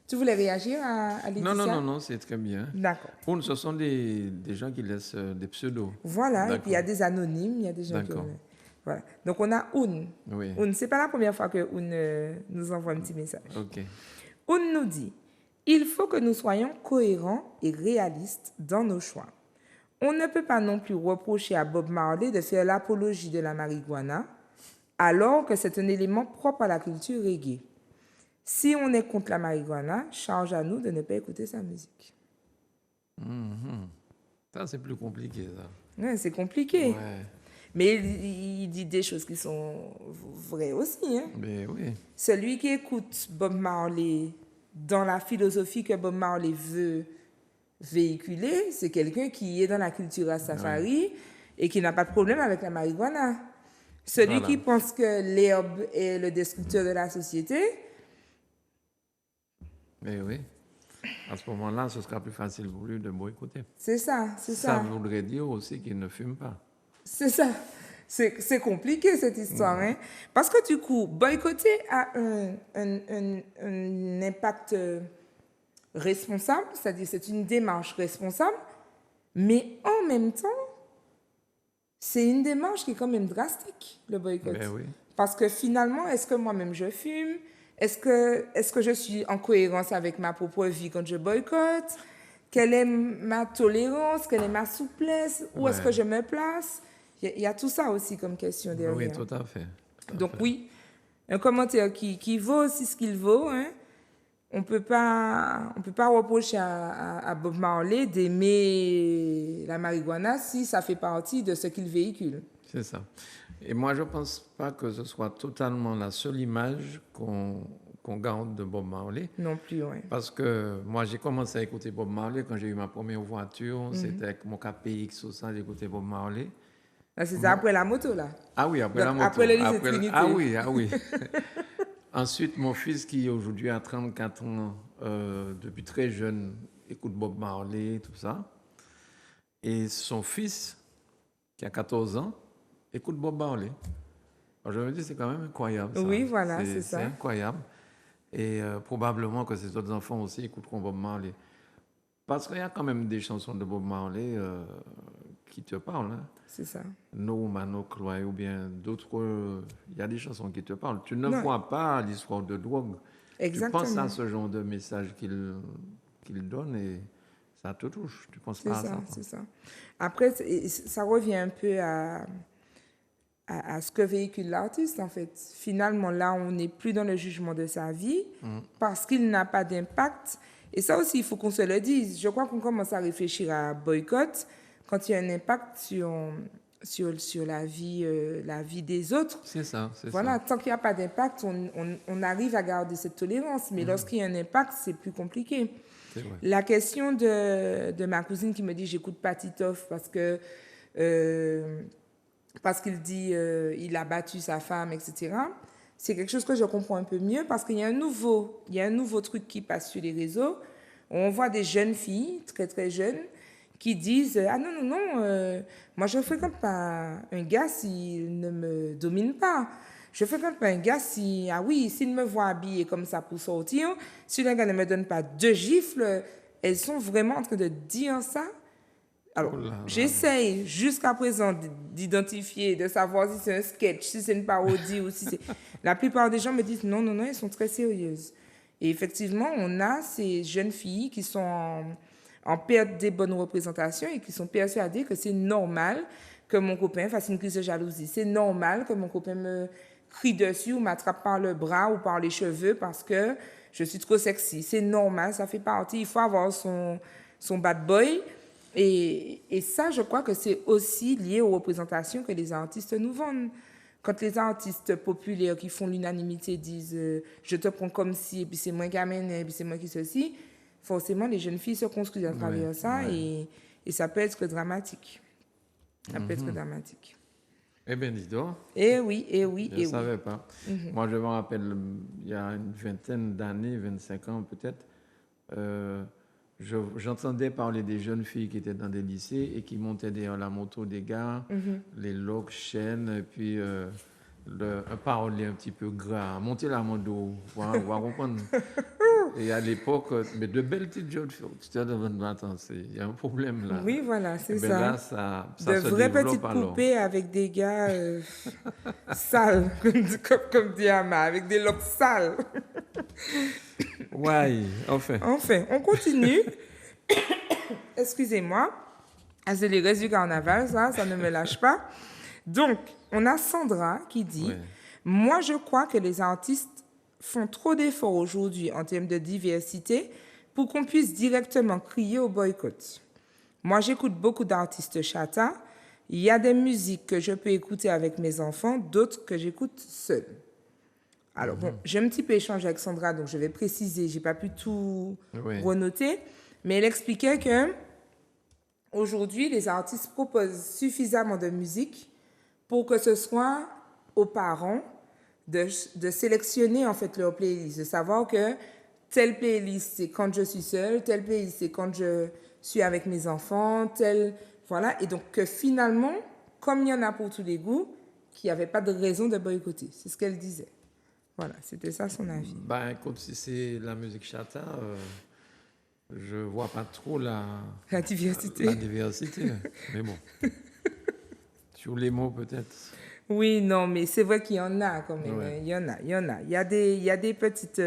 Speaker 1: Tu voulais réagir à Laetitia?
Speaker 2: Non, c'est très bien.
Speaker 1: D'accord.
Speaker 2: Ce sont des gens qui laissent des pseudos.
Speaker 1: Voilà, et puis il y a des anonymes, il y a des gens qui... Voilà. Donc, on a Un.
Speaker 2: Oui.
Speaker 1: Un, ce n'est pas la première fois que Un nous envoie un petit message.
Speaker 2: OK.
Speaker 1: Un nous dit, il faut que nous soyons cohérents et réalistes dans nos choix. On ne peut pas non plus reprocher à Bob Marley de faire l'apologie de la marijuana, alors que c'est un élément propre à la culture reggae. Si on est contre la marijuana, charge à nous de ne pas écouter sa musique.
Speaker 2: Ça, c'est plus compliqué, ça.
Speaker 1: Oui, c'est compliqué.
Speaker 2: Ouais.
Speaker 1: Mais il dit des choses qui sont vraies aussi. Hein?
Speaker 2: Mais oui.
Speaker 1: Celui qui écoute Bob Marley dans la philosophie que Bob Marley veut véhiculer, c'est quelqu'un qui est dans la culture Rastafari et qui n'a pas de problème avec la marijuana. Celui qui pense que l'herbe est le destructeur de la société...
Speaker 2: Mais oui. À ce moment-là, ce sera plus facile pour lui de boycotter.
Speaker 1: C'est ça, c'est ça.
Speaker 2: Ça voudrait dire aussi qu'il ne fume pas.
Speaker 1: C'est ça. C'est compliqué, cette histoire. Hein? Parce que du coup, boycotter a un impact responsable, c'est-à-dire c'est une démarche responsable, mais en même temps, c'est une démarche qui est quand même drastique, le boycott.
Speaker 2: Ben oui.
Speaker 1: Parce que finalement, est-ce que moi-même je fume? Est-ce que je suis en cohérence avec ma propre vie quand je boycotte? Quelle est ma tolérance? Quelle est ma souplesse? Où est-ce que je me place? Il y a tout ça aussi comme question derrière.
Speaker 2: Oui, tout à fait.
Speaker 1: Donc oui, un commentaire qui vaut aussi ce qu'il vaut. Hein? On peut pas reprocher à Bob Marley d'aimer la marijuana si ça fait partie de ce qu'il véhicule.
Speaker 2: C'est ça. Et moi, je ne pense pas que ce soit totalement la seule image qu'on garde de Bob Marley.
Speaker 1: Non plus, oui.
Speaker 2: Parce que moi, j'ai commencé à écouter Bob Marley quand j'ai eu ma première voiture. C'était avec mon KPX, tout ça, j'ai écouté Bob Marley.
Speaker 1: C'est ça, après la moto, là?
Speaker 2: Ah oui, après la moto.
Speaker 1: Après le lycée Trinité.
Speaker 2: Ah oui. Ensuite, mon fils, qui aujourd'hui a 34 ans, depuis très jeune, écoute Bob Marley, tout ça. Et son fils, qui a 14 ans, écoute Bob Marley. Alors, je me dis, c'est quand même incroyable. Ça.
Speaker 1: Oui, voilà, c'est ça.
Speaker 2: C'est incroyable. Et probablement que ces autres enfants aussi écouteront Bob Marley. Parce qu'il y a quand même des chansons de Bob Marley qui te parlent. Hein.
Speaker 1: C'est ça.
Speaker 2: No Woman, No Cry, ou bien d'autres. Il y a des chansons qui te parlent. Tu ne vois pas l'histoire de drogue.
Speaker 1: Exactement.
Speaker 2: Tu penses à ce genre de message qu'il donne et ça te touche. Tu penses pas à ça.
Speaker 1: C'est ça. Après, ça revient un peu à ce que véhicule l'artiste, en fait. Finalement, là, on n'est plus dans le jugement de sa vie parce qu'il n'a pas d'impact. Et ça aussi, il faut qu'on se le dise. Je crois qu'on commence à réfléchir à boycott quand il y a un impact sur la vie des autres.
Speaker 2: C'est ça.
Speaker 1: Voilà, tant qu'il n'y a pas d'impact, on arrive à garder cette tolérance. Mais lorsqu'il y a un impact, c'est plus compliqué.
Speaker 2: C'est vrai.
Speaker 1: La question de ma cousine qui me dit « j'écoute pas Titoff parce qu'il dit il a battu sa femme, etc. » C'est quelque chose que je comprends un peu mieux parce qu'il y a un nouveau truc qui passe sur les réseaux. On voit des jeunes filles, très très jeunes, qui disent « ah non, moi je ne fréquente pas un gars s'il ne me domine pas. Je ne fréquente pas un gars s'il me voit habillée comme ça pour sortir, si le gars ne me donne pas 2 gifles, elles sont vraiment en train de dire ça. » Alors, j'essaye jusqu'à présent d'identifier, de savoir si c'est un sketch, si c'est une parodie ou si c'est... La plupart des gens me disent non, elles sont très sérieuses. Et effectivement, on a ces jeunes filles qui sont en perte des bonnes représentations et qui sont persuadées que c'est normal que mon copain fasse une crise de jalousie. C'est normal que mon copain me crie dessus ou m'attrape par le bras ou par les cheveux parce que je suis trop sexy. C'est normal, ça fait partie. Il faut avoir son bad boy. Et ça, je crois que c'est aussi lié aux représentations que les artistes nous vendent. Quand les artistes populaires qui font l'unanimité disent je te prends comme si, et puis c'est moi qui amène, et puis c'est moi qui ceci, forcément, les jeunes filles se construisent à travers ça et ça peut être dramatique. Ça peut être dramatique.
Speaker 2: Eh bien, dis donc.
Speaker 1: Eh oui.
Speaker 2: Je ne savais pas. Moi, je me rappelle, il y a une vingtaine d'années, 25 ans peut-être, j'entendais parler des jeunes filles qui étaient dans des lycées et qui montaient derrière la moto des gars, les locks, chaînes, et puis un parolier un petit peu gras, monter la moto, on va comprendre. Et à l'époque, mais de belles petites jeunes filles, tu te dis, attends, il y a un problème là.
Speaker 1: Oui, voilà, c'est ça.
Speaker 2: Là, ça
Speaker 1: de vraies petites poupées avec des gars sales, comme dit Ama, avec des locks sales.
Speaker 2: Ouais, enfin,
Speaker 1: on continue. Excusez-moi. C'est les restes du carnaval, ça ne me lâche pas. Donc, on a Sandra qui dit moi, je crois que les artistes font trop d'efforts aujourd'hui en termes de diversité pour qu'on puisse directement crier au boycott. Moi, j'écoute beaucoup d'artistes chata. Il y a des musiques que je peux écouter avec mes enfants, d'autres que j'écoute seule. Alors, bon, j'ai un petit peu échangé avec Sandra, donc je vais préciser, je n'ai pas pu tout renoter, mais elle expliquait que aujourd'hui, les artistes proposent suffisamment de musique pour que ce soit aux parents de sélectionner en fait leur playlist, de savoir que telle playlist, c'est quand je suis seule, telle playlist, c'est quand je suis avec mes enfants, voilà. Et donc, que finalement, comme il y en a pour tous les goûts, qu'il n'y avait pas de raison de boycotter. C'est ce qu'elle disait. Voilà, c'était ça son avis.
Speaker 2: Ben, écoute, si c'est la musique chata, je vois pas trop la
Speaker 1: diversité.
Speaker 2: La diversité, mais bon. Sur les mots, peut-être.
Speaker 1: Oui, non, mais c'est vrai qu'il y en a quand même. Il y en a. Il y a des petites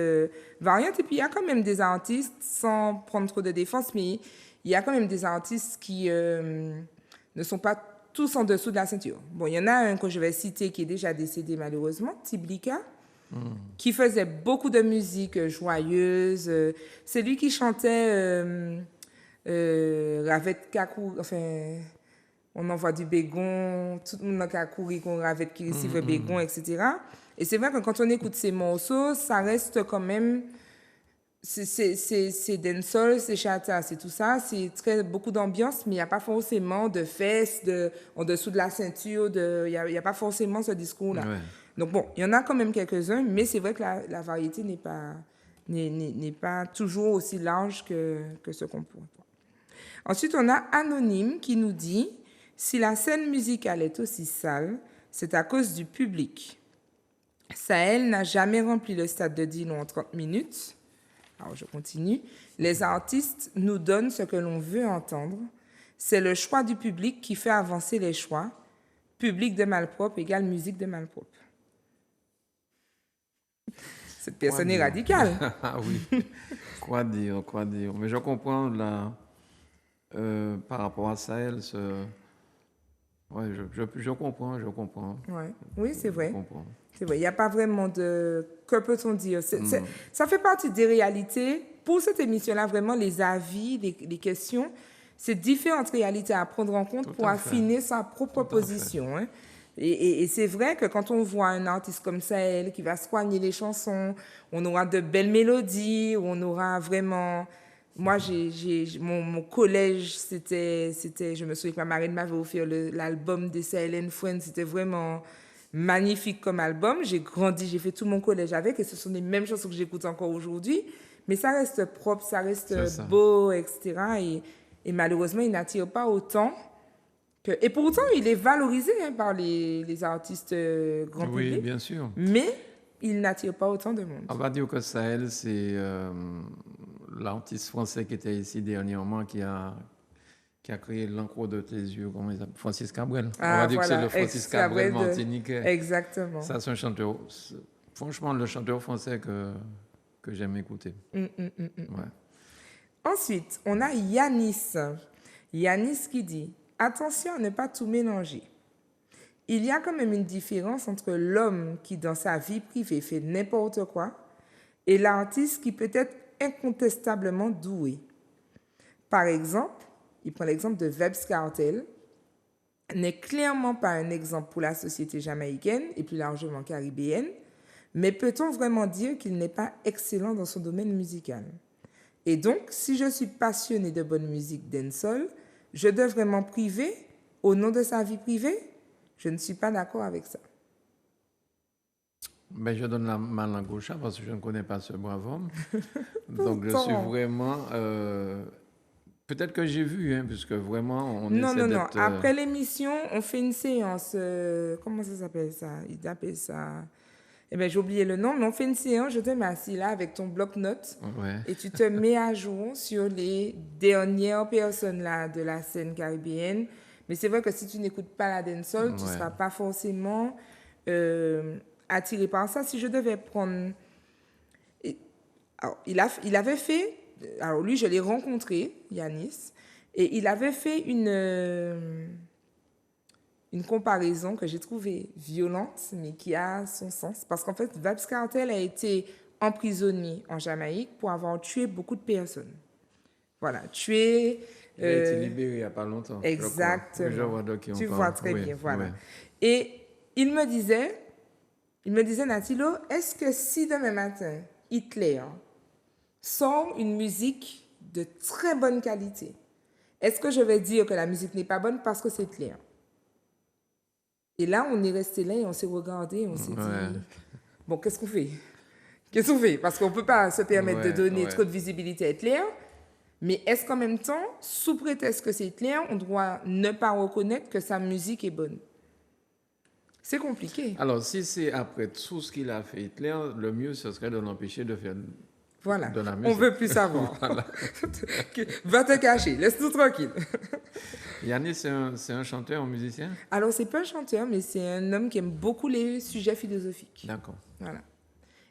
Speaker 1: variantes. Et puis, il y a quand même des artistes, sans prendre trop de défense, mais il y a quand même des artistes qui ne sont pas tous en dessous de la ceinture. Bon, il y en a un que je vais citer qui est déjà décédé malheureusement, Tiblika, qui faisait beaucoup de musique joyeuse. C'est lui qui chantait Ravette Kakou, enfin, on envoie du bégon, tout le monde a couru qu'on Ravette qui récive le bégon, etc. Et c'est vrai que quand on écoute ces morceaux, ça reste quand même... C'est dancehall, c'est chata, c'est tout ça, c'est beaucoup d'ambiance, mais il n'y a pas forcément de fesses, en dessous de la ceinture, il n'y a pas forcément ce discours-là. Ouais. Donc bon, il y en a quand même quelques-uns, mais c'est vrai que la variété n'est pas toujours aussi large que ce qu'on pourrait. Ensuite, on a Anonyme qui nous dit « Si la scène musicale est aussi sale, c'est à cause du public. Sahel n'a jamais rempli le stade de Dillon en 30 minutes. » Alors, je continue. « Les artistes nous donnent ce que l'on veut entendre. C'est le choix du public qui fait avancer les choix. Public de malpropre égale musique de malpropre. » Cette personne est radicale.
Speaker 2: Ah oui. Quoi dire. Mais je comprends là, par rapport à Sahel, ouais, je comprends.
Speaker 1: Ouais. Oui, c'est vrai.
Speaker 2: Je comprends.
Speaker 1: C'est vrai. Il n'y a pas vraiment de... Que peut-on dire? Ça fait partie des réalités. Pour cette émission-là, vraiment, les avis, les questions, c'est différentes réalités à prendre en compte pour affiner sa propre position. Hein. Et c'est vrai que quand on voit un artiste comme Sahel qui va soigner les chansons, on aura de belles mélodies, on aura vraiment... Moi, mon collège, c'était, je me souviens que ma marraine m'avait offert l'album de Sahel and Friends, c'était vraiment magnifique comme album. J'ai grandi, j'ai fait tout mon collège avec, et ce sont les mêmes chansons que j'écoute encore aujourd'hui, mais ça reste propre, ça reste beau, etc. Et malheureusement, il n'attire pas autant. Et pourtant, il est valorisé par les artistes grand public.
Speaker 2: Oui, bien sûr.
Speaker 1: Mais il n'attire pas autant de monde.
Speaker 2: On va dire que Sahel, c'est l'artiste français qui était ici dernièrement qui a créé l'encre de tes yeux, comment il s'appelle, Francis Cabrel.
Speaker 1: Ah,
Speaker 2: on va dire
Speaker 1: voilà,
Speaker 2: que c'est le Francis Cabrel martiniquais.
Speaker 1: Exactement.
Speaker 2: Ça, c'est un chanteur, franchement, le chanteur français que j'aime écouter. Ouais.
Speaker 1: Ensuite, on a Yanis. Yanis qui dit « Attention à ne pas tout mélanger. Il y a quand même une différence entre l'homme qui, dans sa vie privée, fait n'importe quoi et l'artiste qui peut être incontestablement doué. Par exemple, il prend l'exemple de Vybz Kartel, n'est clairement pas un exemple pour la société jamaïcaine et plus largement caribéenne, mais peut-on vraiment dire qu'il n'est pas excellent dans son domaine musical? Et donc, si je suis passionné de bonne musique dancehall, je devrais m'en priver au nom de sa vie privée? Je ne suis pas d'accord avec ça.
Speaker 2: Ben, je donne ma langue au chat parce que je ne connais pas ce brave homme. Donc, je suis vraiment... peut-être que j'ai vu, hein, puisque vraiment, on essaie d'être...
Speaker 1: Non. Après l'émission, on fait une séance... comment ça s'appelle ça? Ils appellent ça... Eh bien, j'ai oublié le nom, mais on fait une séance, je te mets assis là avec ton bloc-notes et tu te mets à jour sur les dernières personnes là, de la scène caribéenne. Mais c'est vrai que si tu n'écoutes pas la dancehall, tu ne seras pas forcément attiré par ça. Si je devais prendre... Alors, il avait fait... Alors lui, je l'ai rencontré, Yanis, et il avait fait une comparaison que j'ai trouvée violente, mais qui a son sens. Parce qu'en fait, Vybz Kartel a été emprisonné en Jamaïque pour avoir tué beaucoup de personnes. Voilà, tué...
Speaker 2: Il a été libéré il n'y a pas longtemps.
Speaker 1: Exactement.
Speaker 2: Je vois de qui on
Speaker 1: tu
Speaker 2: parle.
Speaker 1: vois très bien, voilà. Oui. Et il me disait, Natilo, est-ce que si demain matin, Hitler sort une musique de très bonne qualité, est-ce que je vais dire que la musique n'est pas bonne parce que c'est Hitler? Et là, on est resté là et on s'est regardé, on s'est dit, bon, qu'est-ce qu'on fait? Parce qu'on ne peut pas se permettre de donner trop de visibilité à Hitler, mais est-ce qu'en même temps, sous prétexte que c'est Hitler, on doit ne pas reconnaître que sa musique est bonne? C'est compliqué.
Speaker 2: Alors, si c'est après tout ce qu'il a fait Hitler, le mieux, ce serait de l'empêcher de faire de la musique.
Speaker 1: On ne veut plus savoir. Voilà. Va te cacher, laisse-nous tranquille.
Speaker 2: Yanis, c'est un chanteur, un musicien?
Speaker 1: Alors, ce n'est pas un chanteur, mais c'est un homme qui aime beaucoup les sujets philosophiques.
Speaker 2: D'accord.
Speaker 1: Voilà.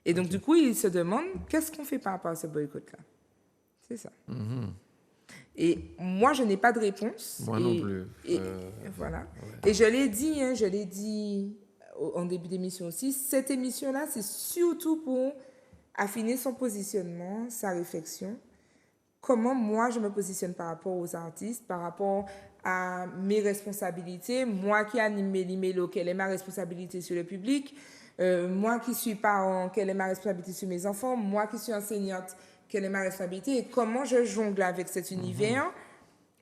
Speaker 1: Et donc, du coup, il se demande, qu'est-ce qu'on fait par rapport à ce boycott-là? C'est ça. Et moi, je n'ai pas de réponse.
Speaker 2: Moi non plus.
Speaker 1: Et voilà. Ouais. Et je l'ai dit en début d'émission aussi, cette émission-là, c'est surtout pour affiner son positionnement, sa réflexion. Comment moi, je me positionne par rapport aux artistes, par rapport à mes responsabilités. Moi qui anime Méli-Mélo, quelle est ma responsabilité sur le public? Moi qui suis parent, quelle est ma responsabilité sur mes enfants? Moi qui suis enseignante, quelle est ma responsabilité et comment je jongle avec cet univers.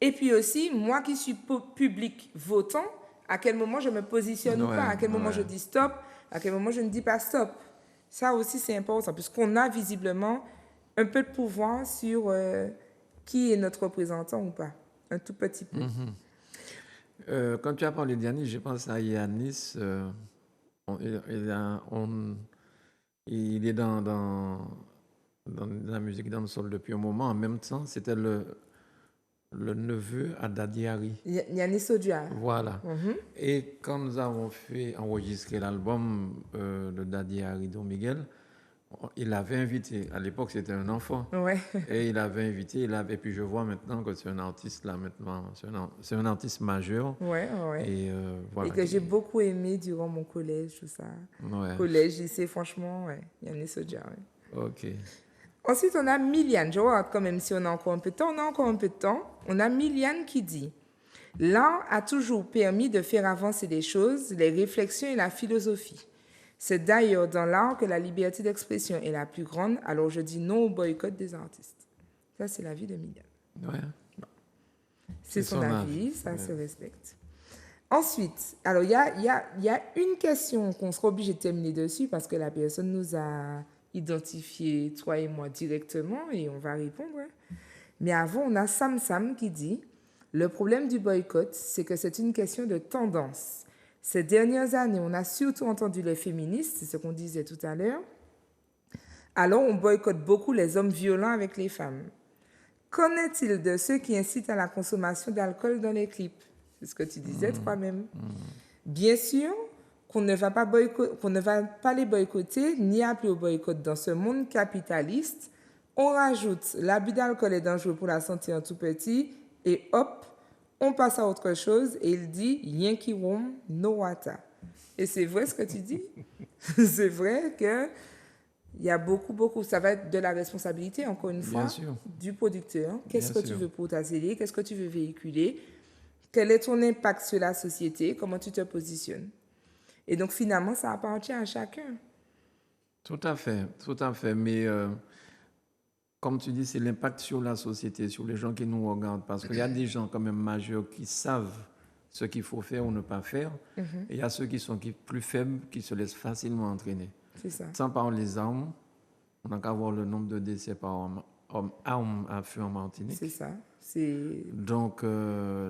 Speaker 1: Et puis aussi, moi qui suis public votant, à quel moment je me positionne ou pas, à quel moment je dis stop, à quel moment je ne dis pas stop. Ça aussi, c'est important, puisqu'on a visiblement un peu de pouvoir sur qui est notre représentant ou pas. Un tout petit peu.
Speaker 2: Quand tu as parlé d'Yanis, je pense à Yanis. Il est dans la musique dancehall depuis un moment. En même temps, c'était le neveu à Daddy Harry.
Speaker 1: Yanis Odia.
Speaker 2: Voilà. Et quand nous avons fait enregistrer l'album de Daddy Harry Don Miguel, il avait invité, à l'époque c'était un enfant,
Speaker 1: Ouais.
Speaker 2: et il avait invité, et puis je vois maintenant que c'est un artiste là maintenant, c'est un artiste majeur.
Speaker 1: Ouais.
Speaker 2: Et voilà.
Speaker 1: Et que j'ai beaucoup aimé durant mon collège, tout ça.
Speaker 2: Ouais.
Speaker 1: Collège, lycée, franchement, ouais. Yanis Odia, ouais.
Speaker 2: Ok.
Speaker 1: Ensuite, on a Miliane. Je regarde quand même si on a encore un peu de temps. On a encore un peu de temps. On a Miliane qui dit: l'art a toujours permis de faire avancer les choses, les réflexions et la philosophie. C'est d'ailleurs dans l'art que la liberté d'expression est la plus grande, alors je dis non au boycott des artistes. Ça, c'est l'avis de Miliane.
Speaker 2: Ouais.
Speaker 1: C'est son avis, ça
Speaker 2: ouais.
Speaker 1: se respecte. Ensuite, alors il y a une question qu'on sera obligé de terminer dessus parce que la personne nous a identifié, toi et moi, directement et on va répondre. Mais avant, on a Sam qui dit: le problème du boycott, c'est que c'est une question de tendance. Ces dernières années, on a surtout entendu les féministes, c'est ce qu'on disait tout à l'heure. Alors, on boycotte beaucoup les hommes violents avec les femmes. Qu'en est-il de ceux qui incitent à la consommation d'alcool dans les clips? C'est ce que tu disais toi-même. Bien sûr qu'on ne va pas les boycotter ni appeler au boycott dans ce monde capitaliste. On rajoute l'abus d'alcool est dangereux pour la santé en tout petit et hop, on passe à autre chose et il dit Yankee Room, no water. Et c'est vrai ce que tu dis. C'est vrai que il y a beaucoup, ça va être de la responsabilité, encore une fois, du producteur. Qu'est-ce que tu veux pour ta série? Qu'est-ce que tu veux véhiculer? Quel est ton impact sur la société? Comment tu te positionnes? Et donc, finalement, ça appartient à chacun.
Speaker 2: Tout à fait. Mais comme tu dis, c'est l'impact sur la société, sur les gens qui nous regardent. Parce qu'il y a des gens quand même majeurs qui savent ce qu'il faut faire ou ne pas faire. Et il y a ceux qui sont plus faibles, qui se laissent facilement entraîner.
Speaker 1: C'est ça.
Speaker 2: Sans parler des armes, on n'a qu'à voir le nombre de décès par arme à feu en Martinique.
Speaker 1: C'est ça.
Speaker 2: Donc,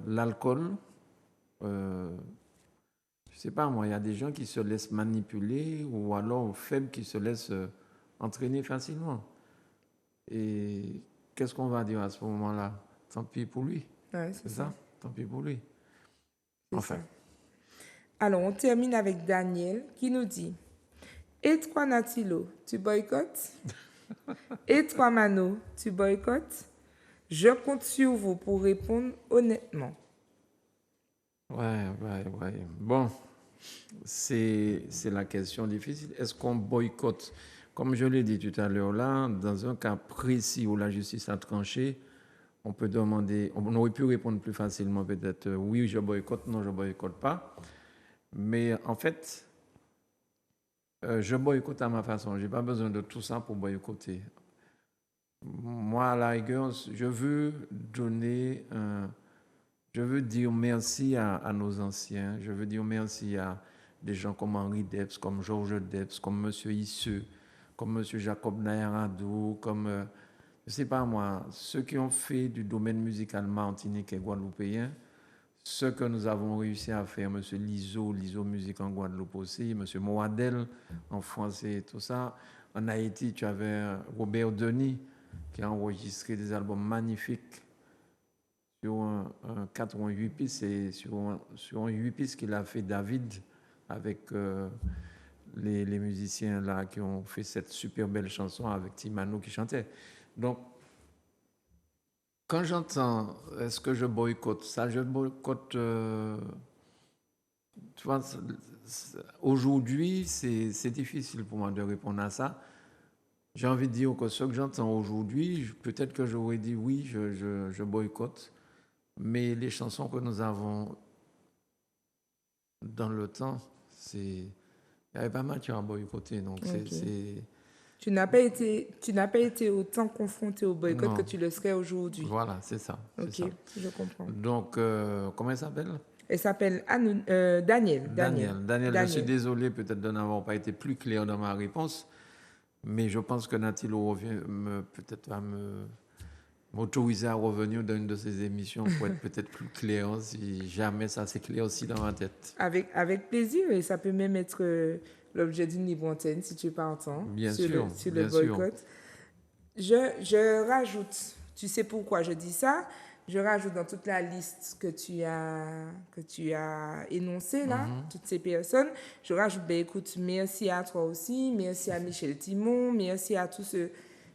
Speaker 2: l'alcool, je sais pas moi, il y a des gens qui se laissent manipuler ou alors faibles qui se laissent entraîner facilement. Et qu'est-ce qu'on va dire à ce moment-là? Tant pis pour lui.
Speaker 1: Ouais, c'est ça.
Speaker 2: Tant pis pour lui.
Speaker 1: Enfin. Ça. Alors, on termine avec Daniel qui nous dit: et toi, Natilo, tu boycottes? Et toi, Mano, tu boycottes? Je compte sur vous pour répondre honnêtement.
Speaker 2: Ouais. Bon, c'est la question difficile. Est-ce qu'on boycotte? Comme je l'ai dit tout à l'heure là, dans un cas précis où la justice a tranché, on peut demander, on aurait pu répondre plus facilement peut-être oui, je boycotte, non, je boycotte pas. Mais en fait, je boycotte à ma façon. Je n'ai pas besoin de tout ça pour boycotter. Moi, à la rigueur, je veux dire merci à nos anciens. Je veux dire merci à des gens comme Henri Debs, comme Georges Debs, comme M. Isseux, comme M. Jacob Nayaradou, comme, je ne sais pas moi, ceux qui ont fait du domaine musical martiniquais et guadeloupéen, ce que nous avons réussi à faire, M. Lizo Musique en Guadeloupe aussi, M. Moadel en français, tout ça. En Haïti, tu avais Robert Denis qui a enregistré des albums magnifiques sur un 4 ou un 8 pistes et sur un 8 pistes qu'il a fait David avec les musiciens là qui ont fait cette super belle chanson avec Timano qui chantait. Donc, quand j'entends est-ce que je boycotte ça, je boycotte. Tu vois, aujourd'hui, c'est difficile pour moi de répondre à ça. J'ai envie de dire que ce que j'entends aujourd'hui, peut-être que j'aurais dit oui, je boycotte. Mais les chansons que nous avons dans le temps, il n'y avait pas matière à boycotter. Donc
Speaker 1: okay. Tu n'as pas été autant confronté au boycott que tu le serais aujourd'hui.
Speaker 2: Voilà, c'est ça.
Speaker 1: Ok, ça. Je comprends.
Speaker 2: Donc, comment elle s'appelle?
Speaker 1: Elle s'appelle Daniel.
Speaker 2: Daniel, je suis désolé peut-être de n'avoir pas été plus clair dans ma réponse, mais je pense que Natilo peut-être va m'autoriser à revenir dans une de ces émissions pour être peut-être plus clair, si jamais ça s'éclaircit dans ma tête.
Speaker 1: Avec plaisir, et ça peut même être l'objet d'une libre antenne, si tu es partant,
Speaker 2: Bien
Speaker 1: sur
Speaker 2: sûr,
Speaker 1: le
Speaker 2: bien
Speaker 1: boycott. Je rajoute, tu sais pourquoi je dis ça, je rajoute dans toute la liste que tu as énoncée, là, toutes ces personnes, je rajoute, ben écoute, merci à toi aussi, merci à Michel Timon, merci à tous ceux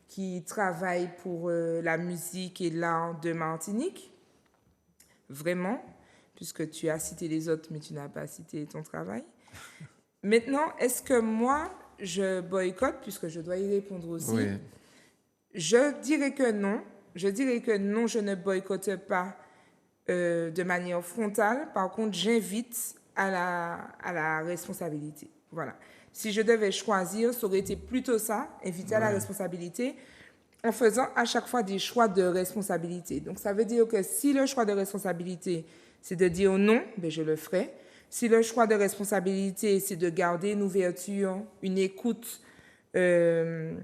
Speaker 1: qui travaillent pour la musique et l'art de Martinique, vraiment, puisque tu as cité les autres, mais tu n'as pas cité ton travail. Maintenant, est-ce que moi, je boycotte, puisque je dois y répondre aussi?
Speaker 2: Oui.
Speaker 1: Je dirais que non. Je dirais que non, je ne boycotte pas de manière frontale. Par contre, j'invite à la responsabilité. Voilà. Si je devais choisir, ça aurait été plutôt ça, inviter à la responsabilité, en faisant à chaque fois des choix de responsabilité. Donc, ça veut dire que si le choix de responsabilité, c'est de dire non, ben je le ferai. Si le choix de responsabilité, c'est de garder une ouverture, une écoute, un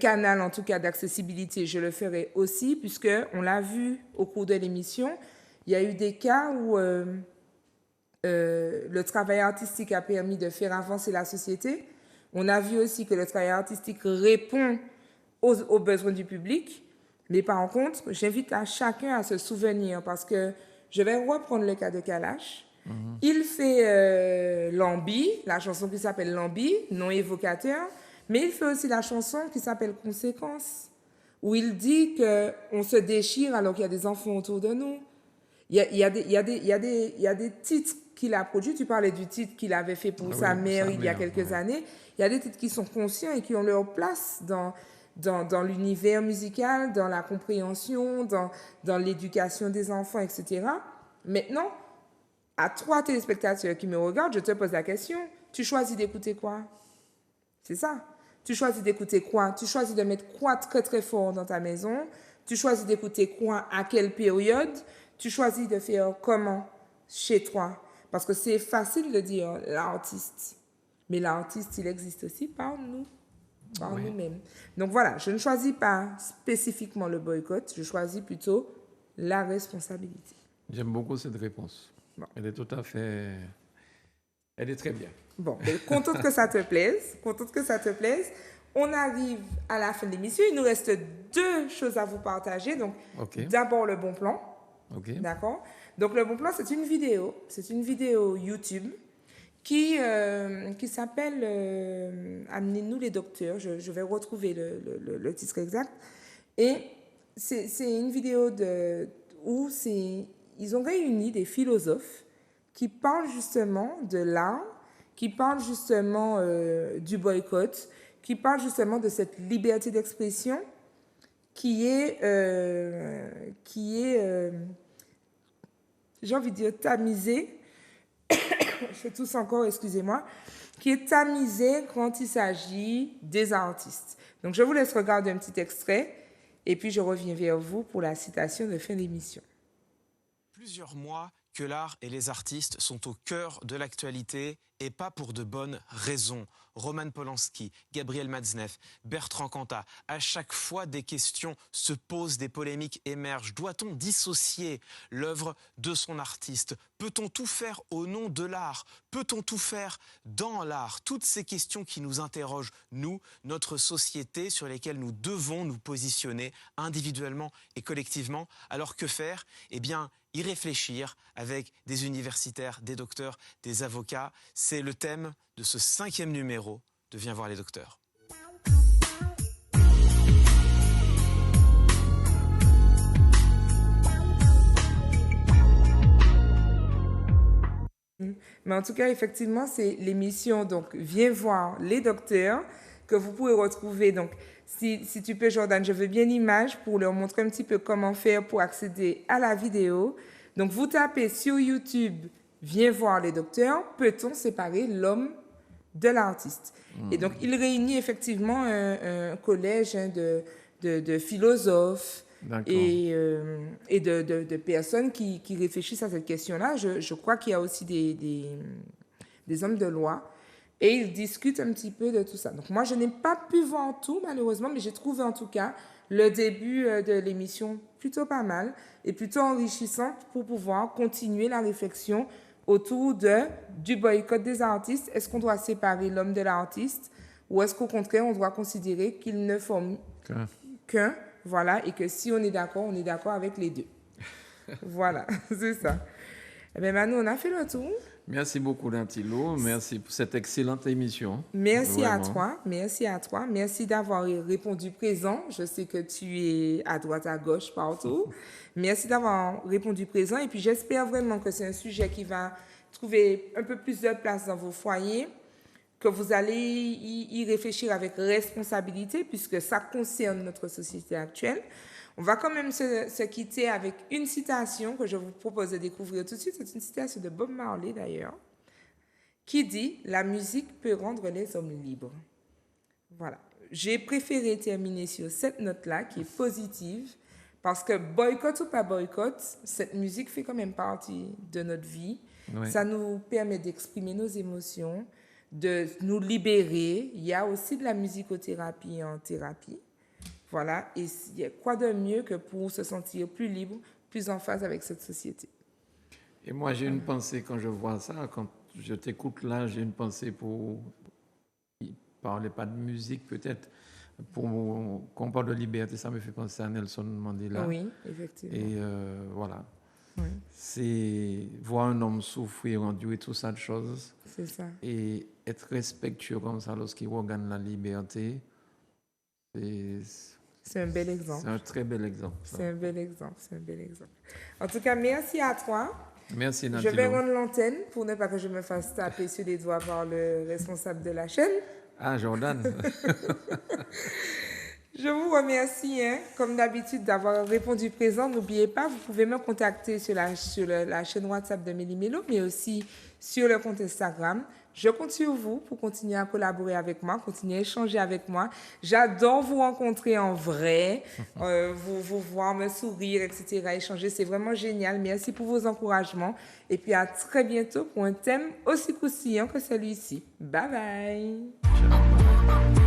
Speaker 1: canal en tout cas d'accessibilité, je le ferai aussi, puisque on l'a vu au cours de l'émission, il y a eu des cas où le travail artistique a permis de faire avancer la société. On a vu aussi que le travail artistique répond aux besoins du public. Mais par contre, j'invite à chacun à se souvenir, parce que je vais reprendre le cas de Kalash. Il fait Lambi, la chanson qui s'appelle Lambi, non évocateur, mais il fait aussi la chanson qui s'appelle Conséquences, où il dit qu'on se déchire alors qu'il y a des enfants autour de nous. Il y a des titres qu'il a produits. Tu parlais du titre qu'il avait fait pour sa mère il y a quelques années. Il y a des titres qui sont conscients et qui ont leur place dans l'univers musical, dans la compréhension, dans l'éducation des enfants, etc. Maintenant, à 3 téléspectateurs qui me regardent, je te pose la question, tu choisis d'écouter quoi? C'est ça. Tu choisis d'écouter quoi? Tu choisis de mettre quoi très très fort dans ta maison? Tu choisis d'écouter quoi à quelle période? Tu choisis de faire comment chez toi? Parce que c'est facile de dire l'artiste. Mais l'artiste, il existe aussi par nous, par nous-mêmes. Donc voilà, je ne choisis pas spécifiquement le boycott, je choisis plutôt la responsabilité.
Speaker 2: J'aime beaucoup cette réponse. Bon. Elle est tout à fait... Elle est très bien.
Speaker 1: Bon, contente que ça te plaise. Contente que ça te plaise. On arrive à la fin de l'émission. Il nous reste 2 choses à vous partager. Donc, d'abord, le bon plan. D'accord? Donc, le bon plan, c'est une vidéo. C'est une vidéo YouTube qui s'appelle Amenez-nous les docteurs. Je vais retrouver le titre exact. Et c'est une vidéo où ils ont réuni des philosophes qui parlent justement de l'art, qui parlent justement du boycott, qui parlent justement de cette liberté d'expression qui est j'ai envie de dire tamisée, je tousse encore, excusez-moi, qui est tamisée quand il s'agit des artistes. Donc je vous laisse regarder un petit extrait et puis je reviens vers vous pour la citation de fin d'émission.
Speaker 4: Plusieurs mois que l'art et les artistes sont au cœur de l'actualité et pas pour de bonnes raisons. Roman Polanski, Gabriel Matzneff, Bertrand Cantat, à chaque fois des questions se posent, des polémiques émergent. Doit-on dissocier l'œuvre de son artiste? Peut-on tout faire au nom de l'art? Peut-on tout faire dans l'art? Toutes ces questions qui nous interrogent, nous, notre société, sur lesquelles nous devons nous positionner individuellement et collectivement. Alors que faire? Eh bien, y réfléchir avec des universitaires, des docteurs, des avocats. C'est le thème de ce 5e numéro de Viens voir les docteurs.
Speaker 1: Mais en tout cas, effectivement, c'est l'émission donc Viens voir les docteurs que vous pouvez retrouver. Donc, si tu peux, Jordan, je veux bien l'image pour leur montrer un petit peu comment faire pour accéder à la vidéo. Donc, vous tapez sur YouTube « Viens voir les docteurs », peut-on séparer l'homme de l'artiste? Et donc, il réunit effectivement un collège de philosophes et de personnes qui réfléchissent à cette question-là. Je crois qu'il y a aussi des hommes de loi. Et ils discutent un petit peu de tout ça. Donc, moi, je n'ai pas pu voir tout, malheureusement, mais j'ai trouvé en tout cas le début de l'émission plutôt pas mal et plutôt enrichissante pour pouvoir continuer la réflexion autour du boycott des artistes. Est-ce qu'on doit séparer l'homme de l'artiste ou est-ce qu'au contraire, on doit considérer qu'ils ne forment qu'un, voilà, et que si on est d'accord avec les deux. Voilà, c'est ça. Eh bien, Manu, on a fait le tour.
Speaker 2: Merci beaucoup, Nantilo. Merci pour cette excellente émission.
Speaker 1: Merci à toi. Merci d'avoir répondu présent. Je sais que tu es à droite, à gauche, partout. Merci d'avoir répondu présent. Et puis, j'espère vraiment que c'est un sujet qui va trouver un peu plus de place dans vos foyers, que vous allez y réfléchir avec responsabilité, puisque ça concerne notre société actuelle. On va quand même se quitter avec une citation que je vous propose de découvrir tout de suite. C'est une citation de Bob Marley, d'ailleurs, qui dit « La musique peut rendre les hommes libres ». Voilà. J'ai préféré terminer sur cette note-là, qui est positive, parce que boycott ou pas boycott, cette musique fait quand même partie de notre vie. Oui. Ça nous permet d'exprimer nos émotions, de nous libérer. Il y a aussi de la musicothérapie en thérapie. Voilà, et quoi de mieux que pour se sentir plus libre, plus en phase avec cette société.
Speaker 2: Et moi, j'ai une pensée quand je vois ça, quand je t'écoute là, j'ai une pensée pour parler pas de musique peut-être, pour qu'on parle de liberté, ça me fait penser à Nelson Mandela.
Speaker 1: Oui, effectivement.
Speaker 2: Et voilà,
Speaker 1: oui.
Speaker 2: C'est voir un homme souffrir, endurer tout ça de choses.
Speaker 1: C'est ça.
Speaker 2: Et être respectueux comme ça lorsqu'il regagne la liberté,
Speaker 1: c'est un bel exemple.
Speaker 2: C'est un très bel exemple.
Speaker 1: C'est un bel exemple. En tout cas, merci à toi.
Speaker 2: Merci, Nantilo.
Speaker 1: Je vais rendre l'antenne pour ne pas que je me fasse taper sur les doigts par le responsable de la chaîne.
Speaker 2: Ah, Jordan.
Speaker 1: Je vous remercie, comme d'habitude, d'avoir répondu présent. N'oubliez pas, vous pouvez me contacter sur la chaîne WhatsApp de Méli-Mélo, mais aussi sur le compte Instagram. Je compte sur vous pour continuer à collaborer avec moi, continuer à échanger avec moi. J'adore vous rencontrer en vrai, vous voir me sourire, etc., échanger. C'est vraiment génial. Merci pour vos encouragements. Et puis, à très bientôt pour un thème aussi croustillant que celui-ci. Bye bye.
Speaker 2: Ciao.